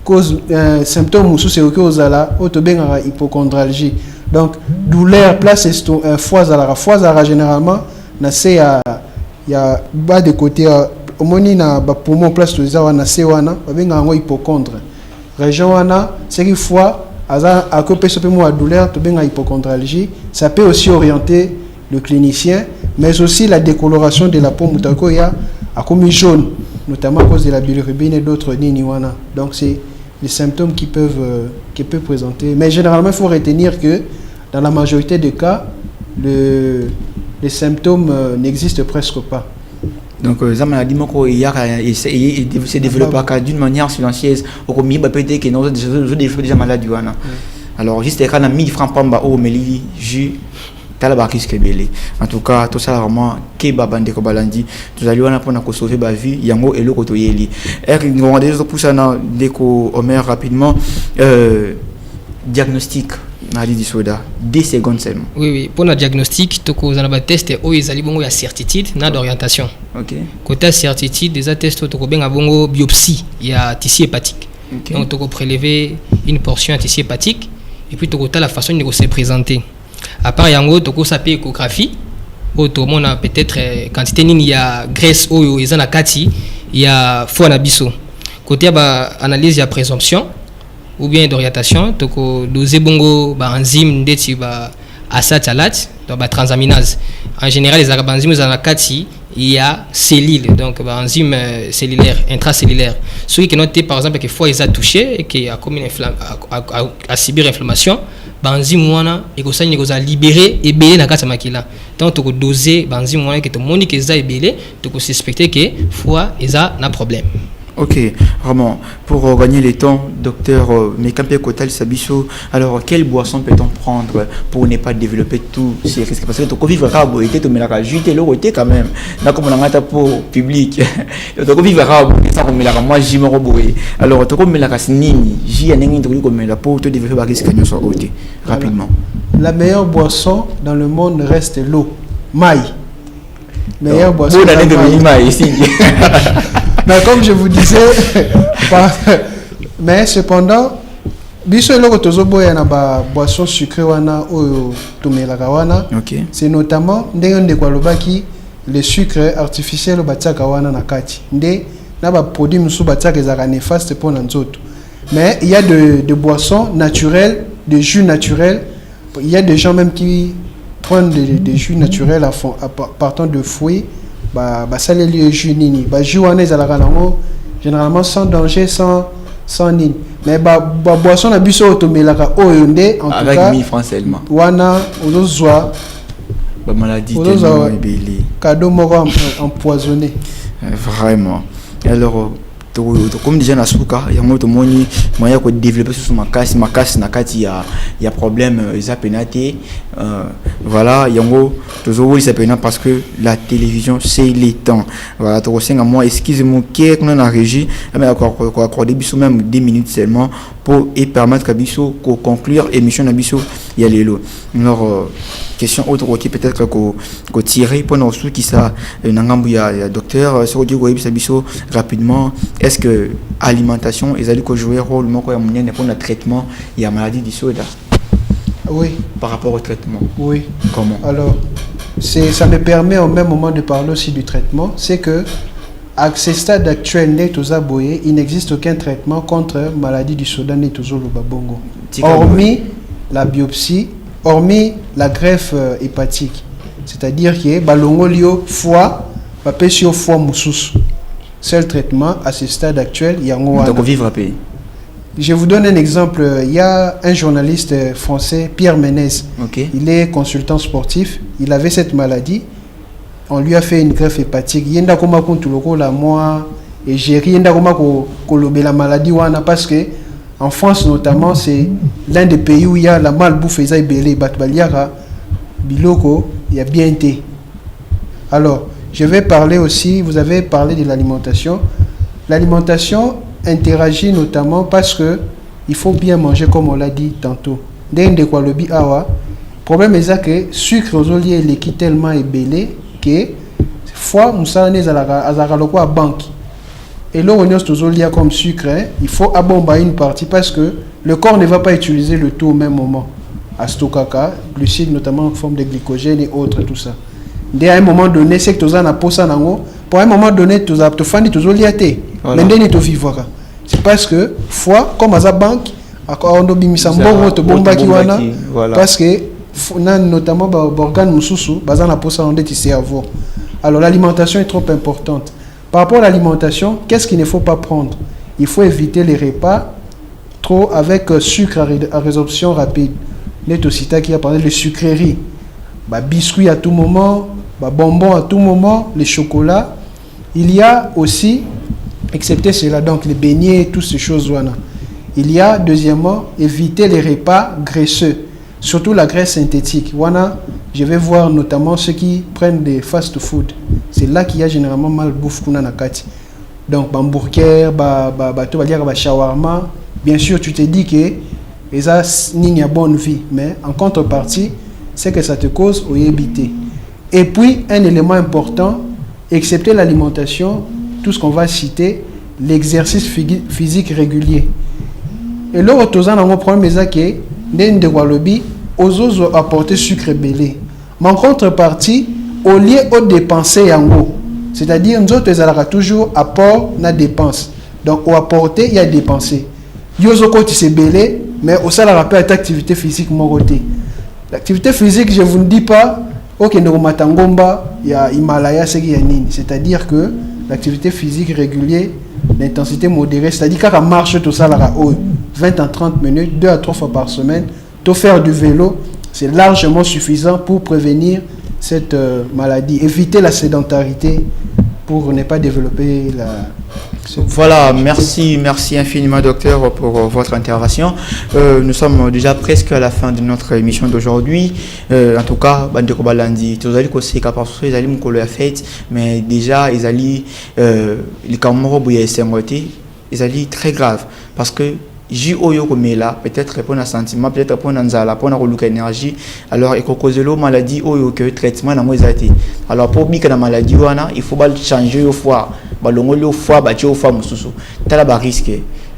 cause symptôme musu c'est que ozala to benga hypochondralgie donc douleur place foie zara généralement na c'est ya bas de côté omoni na ba poumon place to za wana se wana ba benga ngo hypochondre région wana c'est qu'il fois à côté de la douleur to benga hypochondralgie ça peut aussi orienter le clinicien mais aussi la décoloration de la peau mutako ya a comme jaune notamment à cause de la bilirubine et d'autres nini wana donc c'est les symptômes qui peuvent présenter mais généralement il faut retenir que dans la majorité des cas les symptômes n'existent presque pas. Donc, ça maladie, il se développe d'une manière silencieuse. Au combien peut-être que nous avons déjà maladie. Alors, juste quand on a 1000 francs par au Meli, j'ai en tout cas, tout ça vraiment, Kebabande Kobalandi, nous allons pour sauver ma vie, Yango et le Kotoyeli. Et nous avons déjà poussé à déco Omer rapidement. Diagnostic. Maladie du soda, 10 secondes seulement. Oui, pour le diagnostic, vous avez un test où il y a certitude, d'orientation. Ok. Côté certitude, des tests où il y a biopsie, il y a tissu hépatique. Okay. Donc, tu peux prélever une portion anti-hépatique et puis tu as la façon de se présenter. À part yango, tu peux saper échographie. Où tout le monde a peut-être quantité il y a graisse ou ils en a kati, il y a foie nabiso. Côté analyse il y a présomption ou bien d'orientation, tu peux doser bongo enzyme d'eti acétalat, donc transaminase. En général les enzymes ils en a kati, il y a cellules, donc enzyme cellulaire, intracellulaire. Ceux qui notent par exemple que foie ils a touché et qui a comme une à subir inflammation. Enzyme wana ekosani ekoza libérer ebélé na kati makila. Donc tu peux doser enzyme wana que tout le monde qui est ebélé, tu peux suspecter que foie eza na problème. Ok, vraiment, pour gagner le temps, docteur Mekampe Kotal Sabiso, alors quelle boisson peut-on prendre pour ne pas développer tous ces risques? Parce que tu vivre à boiter, tu mets la juter le côté quand même. Là, comme on a pour public, tu vivre à boiter, ça comme la moi j'y me reboue. Alors tu comme la nini, j'y ai n'importe quoi comme la pour te développer risque à nous soit ôté rapidement. La meilleure boisson dans le monde reste l'eau, maï. Meilleure boisson. Bonne année de maï ici. Mais comme je vous disais, mais cependant, boisson sucrée wana ou tumelaka wana, c'est notamment le sucre artificiel bataka wana na kati. Nde na ba produit musu bataka ezaka néfaste pour nzoto. Mais il y a de boissons naturelles, de jus naturels. Il y a des gens même qui prennent des jus naturels partant de fruits. Ça les jus nini jus wana ezalaka nango généralement sans danger sans nini mais boisson na biso otomelaka oyo nde en tout avec cas 1000 francs seulement wana ozozwa maladie tellement ébélée cadeau moko empoisonné vraiment. Alors comme déjà na suka yango to moni moyen ko développer sur makasi na kati ya problème za penate voilà yango toujours ça pena parce que la télévision c'est les temps voilà to senga moi excusez-moi qui est na régie mais quoi accorder biso même 10 minutes seulement pour et permettre que biso ko conclure émission na biso ya lelo. Alors question autre qui peut-être que tirer pour nous qui ça nangambu ya docteur ce que vous biso rapidement. Est-ce que alimentation et allez jouer un rôle pour le traitement de la maladie du soda? Oui. Par rapport au traitement? Oui. Comment? Alors, ça me permet au même moment de parler aussi du traitement. C'est que à ce stade actuel, il n'existe aucun traitement contre la maladie du soda hormis la biopsie, hormis la greffe hépatique. C'est-à-dire que balongolio foie, papesio foie moussous. Seul traitement à ce stade actuel, il y a donc vivre à pays. Je vous donne un exemple. Il y a un journaliste français, Pierre Ménez. Il est consultant sportif. Il avait cette maladie. On lui a fait une greffe hépatique. Il y a la moi et j'ai rien la maladie parce que en France notamment, c'est l'un des pays où il y a la malbouffe et belé batbaliara biloko, il y a bien été. Alors, je vais parler aussi, vous avez parlé de l'alimentation. L'alimentation interagit notamment parce que il faut bien manger comme on l'a dit tantôt. Le problème est que le sucre aux olives est tellement ébélé que fois moussane à banque. Et là on est aux olives comme sucre, il faut abomber une partie parce que le corps ne va pas utiliser le tout au même moment. Astokaka, glucides notamment en forme de glycogène et autres, tout ça. À un moment donné, c'est que tu as pour un moment donné, tu as fait des liatés. Mais c'est parce que, fois, comme à la banque, parce que, notamment, l'organe moussoussou, alors l'alimentation est trop importante. Par rapport à l'alimentation, qu'est-ce qu'il ne faut pas prendre? Il faut éviter les repas trop avec sucre à résorption rapide. Netocita qui a parlé de sucreries. Biscuits à tout moment, bonbons à tout moment, les chocolats. Il y a aussi, excepté cela, donc les beignets, toutes ces choses. Il y a, deuxièmement, éviter les repas graisseux, surtout la graisse synthétique. Je vais voir notamment ceux qui prennent des fast-food. C'est là qu'il y a généralement mal bouffe qu'on a nakati. Donc, hamburger, shawarma. Bien sûr, tu te dis que ça n'y a bonne vie, mais en contrepartie, c'est que ça te cause au éviter. Et puis, un élément important, excepté l'alimentation, tout ce qu'on va citer, l'exercice physique régulier. Et là, on a un problème, c'est que de Walobi, aux autres apporter sucre belé. Mais en contrepartie, au lieu de dépenser yango, c'est-à-dire nous autres, ils toujours apport na dépense. Donc, au apporter, il y a dépensé. Yozo côté c'est belé, mais au salaire rappel à activité physique mon côté. L'activité physique, je vous ne dis pas, ok, nous matangomba, il y a Himalaya, c'est-à-dire que l'activité physique régulière, l'intensité modérée, c'est-à-dire quand on marche tout ça, 20 à 30 minutes, 2 à 3 fois par semaine, tout faire du vélo, c'est largement suffisant pour prévenir cette maladie, éviter la sédentarité pour ne pas développer la... Voilà, merci infiniment docteur pour votre intervention. Nous sommes déjà presque à la fin de notre émission d'aujourd'hui. En tout cas, Bandeko Balandi, tous les conseils parce qu'ils allaient me fête, mais déjà ils allaient les camarades bouillés ils allaient très grave parce que j'ai oyo comme là peut-être répondre à sentiment, peut-être répondre à nzala, répondre à l'ouka énergie. Alors il cause l'eau maladie oyo que traitement na moizati. Alors pour bien que la maladie wana, il faut pas changer au foie. Balongo le foie, bâti au foie mususu. T'as la risque.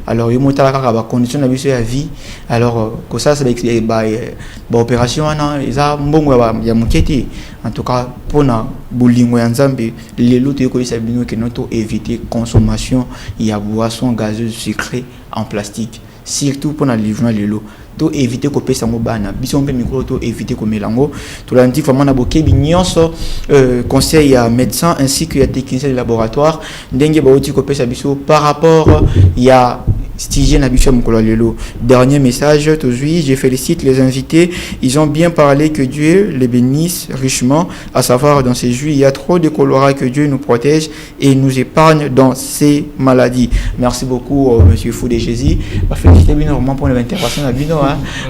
Alors il monte à la condition de la vie. Alors que ça c'est avec opération wana, ils a mbongo ya muketi. En tout cas pour na bolingo ya nzambe, les lots ko isabino que notre éviter consommation ya boisson gazeuse sucrée en plastique, surtout pour la livraison de l'eau. To éviter ko pesa mo bana biso mpe micro to éviter ko melango to la ndi vraiment na bokebi nyonso conseil à médecin ainsi que ya technicien de laboratoire ndenge ba oti ko pesa biso par rapport ya Stygien habitué mon lelo. Dernier message, aujourd'hui, je félicite les invités. Ils ont bien parlé, que Dieu les bénisse richement, à savoir dans ces jus, il y a trop de colorats, que Dieu nous protège et nous épargne dans ces maladies. Merci beaucoup, monsieur Foudé Jésus. Félicité bien vraiment pour l'intervention à Bino.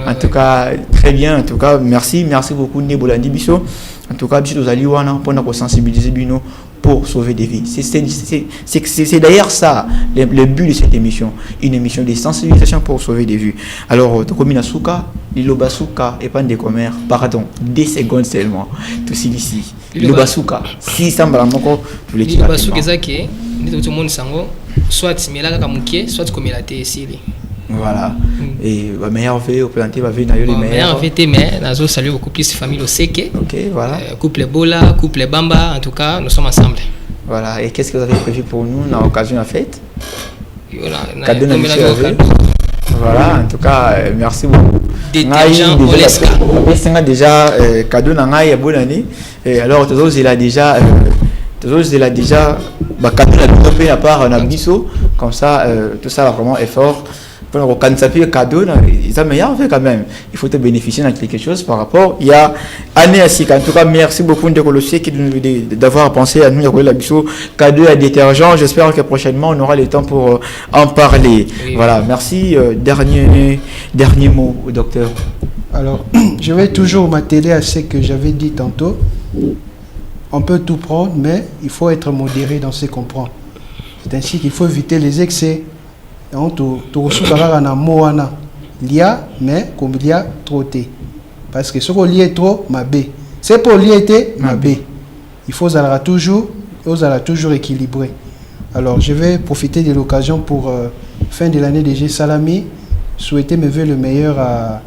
En tout cas, très bien. En tout cas, merci beaucoup, Nebolandi Bisso. En tout cas, nous allons pour sensibiliser Bino pour sauver des vies. C'est d'ailleurs ça, le but de cette émission. Une émission de sensibilisation pour sauver des vies. Alors, Tokomi Nasuka, Lilobasuka et pas de commerce, pardon, 10 secondes seulement. Tout ici. Lilobasuka, 600 bramoko, tous les Lilobasuka, c'est que tout le monde sango, soit Milaka Kamuke, soit comme il a été ici. Voilà. Et la meilleure vie au planté va venir les meilleurs. Meilleure vie, mais nous saluons beaucoup plus de familles au Seke. Ok, voilà. Couple Bola, couple Bamba, en tout cas, nous sommes ensemble. Voilà. Et qu'est-ce que vous avez prévu pour nous dans l'occasion de la fête? Cadeau. Voilà, en tout cas, merci beaucoup. Déjà, cadeau n'a bonne année. Et alors, tous il a déjà, cadeau à part un abisso, comme ça, tout ça va vraiment effort. Quand ça fait cadeau, ça meilleur fait quand même. Il faut te bénéficier de quelque chose par rapport. Il y a année à en tout cas, merci beaucoup d'avoir pensé à nous la biseau cadeau à détergent. J'espère que prochainement on aura le temps pour en parler. Oui. Voilà, merci. Dernier mot, docteur. Alors, je vais toujours m'atteler à ce que j'avais dit tantôt. On peut tout prendre, mais il faut être modéré dans ce qu'on prend. C'est ainsi qu'il faut éviter les excès. Il y a, mais comme il y a trop de. Parce que ce qu'on lit est trop, ma B. C'est pour lier ma B. Il faut toujours équilibrer. Alors, je vais profiter de l'occasion pour fin de l'année de G Salami, souhaiter mes vœux le meilleur à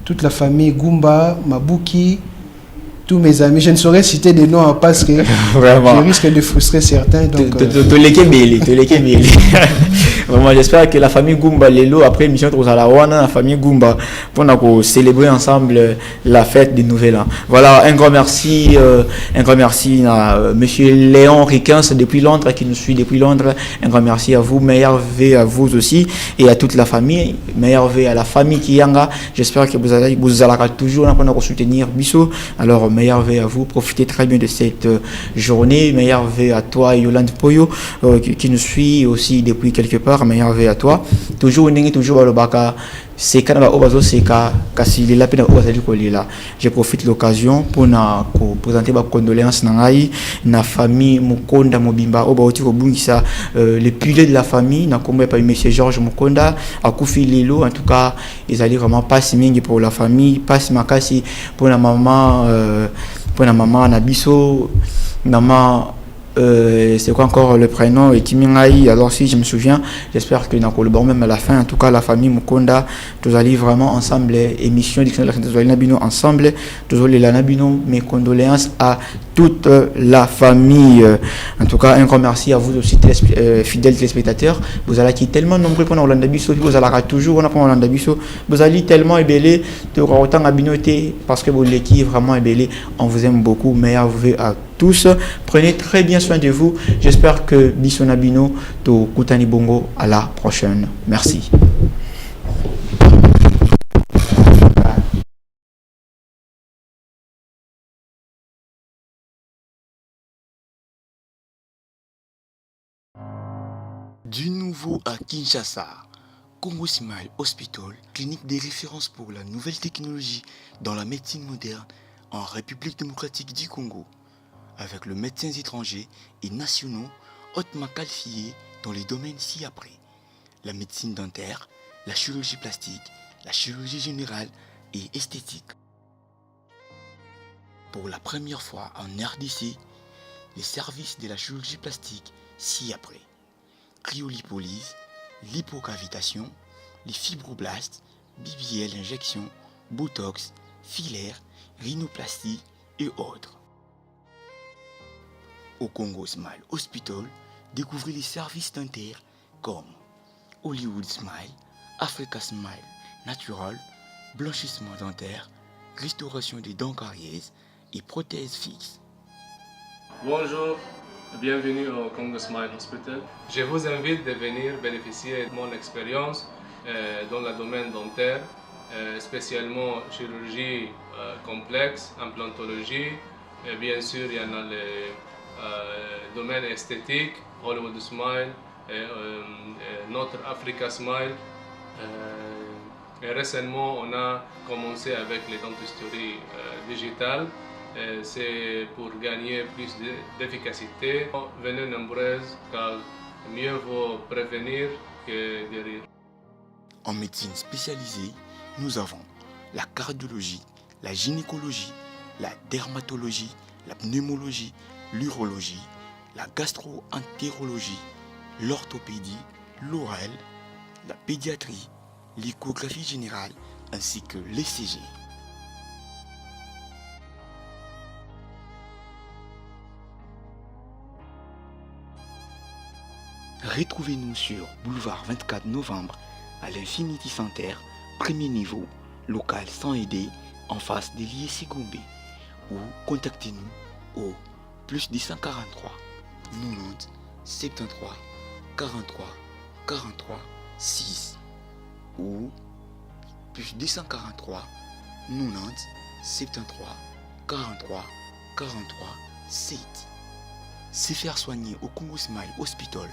toute la famille Goumba, Mabouki, tous mes amis. Je ne saurais citer des noms parce que je risque de frustrer certains. Donc, vraiment, j'espère que la famille Goumba, Lelo, après l'émission de la famille Goumba, pour célébrer ensemble la fête du Nouvel An. Voilà, un grand merci à monsieur Léon Riquens depuis Londres, qui nous suit depuis Londres. Un grand merci à vous, meilleur vœu à vous aussi et à toute la famille. Meilleur vœu à la famille Kiyanga. J'espère que vous allez toujours pour soutenir Bissot. Alors, meilleur vœu à vous. Profitez très bien de cette journée. Meilleur vœu à toi, Yolande Poyo, qui nous suit aussi depuis quelque part. Meilleur vœu à toi. Toujours le baka. C'est quand je profite de l'occasion pour présenter ma condoléance na famille Mukonda Mobimba le pilier de la famille na komba pa monsieur Georges Mukonda akufi lelo. En tout cas ils allaient vraiment passer mingi pour la famille, passe makasi pour la maman na biso maman c'est quoi encore le prénom, et Kimingaï, alors si je me souviens, j'espère que dans même à la fin, en tout cas la famille Mukonda, tous allez vraiment ensemble, émission Dictionnaire de la santé, Nabino ensemble, tous allez la Nabino, mes condoléances à toute la famille. En tout cas, un grand merci à vous aussi, fidèles téléspectateurs. Vous allez qui tellement nombreux pour Orlando Bisso, vous allez toujours on apprend Orlando Bisso, vous allez tellement ébélé, de autant abinoté parce que vous l'équipe vraiment ébélé. On vous aime beaucoup, meilleur vœu à tous. Prenez très bien soin de vous. J'espère que Bisso Nabino to Koutani Bongo à la prochaine. Merci. Du nouveau à Kinshasa, Congo Smile Hospital, clinique de référence pour la nouvelle technologie dans la médecine moderne en République démocratique du Congo, avec le médecins étrangers et nationaux hautement qualifiés dans les domaines ci-après: la médecine dentaire, la chirurgie plastique, la chirurgie générale et esthétique. Pour la première fois en RDC, les services de la chirurgie plastique ci-après: cryolipolyse, lipocavitation, les fibroblastes, BBL injection, botox, filaire, rhinoplastie et autres. Au Congo Smile Hospital, découvrez les services dentaires comme Hollywood Smile, Africa Smile Natural, blanchissement dentaire, restauration des dents carieuses et prothèses fixes. Bonjour. Bienvenue au Congo Smile Hospital. Je vous invite de venir bénéficier de mon expérience dans le domaine dentaire, spécialement chirurgie complexe, implantologie. Et bien sûr, il y en a le domaine esthétique, Hollywood Smile, notre Africa Smile. Et récemment, on a commencé avec les dentisteries digitales. C'est pour gagner plus d'efficacité. Venez nombreux car mieux vaut prévenir que guérir. En médecine spécialisée, nous avons la cardiologie, la gynécologie, la dermatologie, la pneumologie, l'urologie, la gastro-entérologie, l'orthopédie, l'oral, la pédiatrie, l'échographie générale ainsi que l'ECG. Retrouvez-nous sur boulevard 24 novembre à l'Infinity Center, premier niveau, local sans aider, en face de l'IEC Gombe, ou contactez-nous au plus 243 90 73 43 43 6 ou plus 243 90 73 43 43 7. Se faire soigner au Congo Smile Hospital,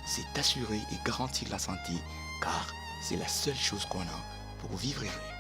c'est assurer et garantir la santé, car c'est la seule chose qu'on a pour vivre heureux.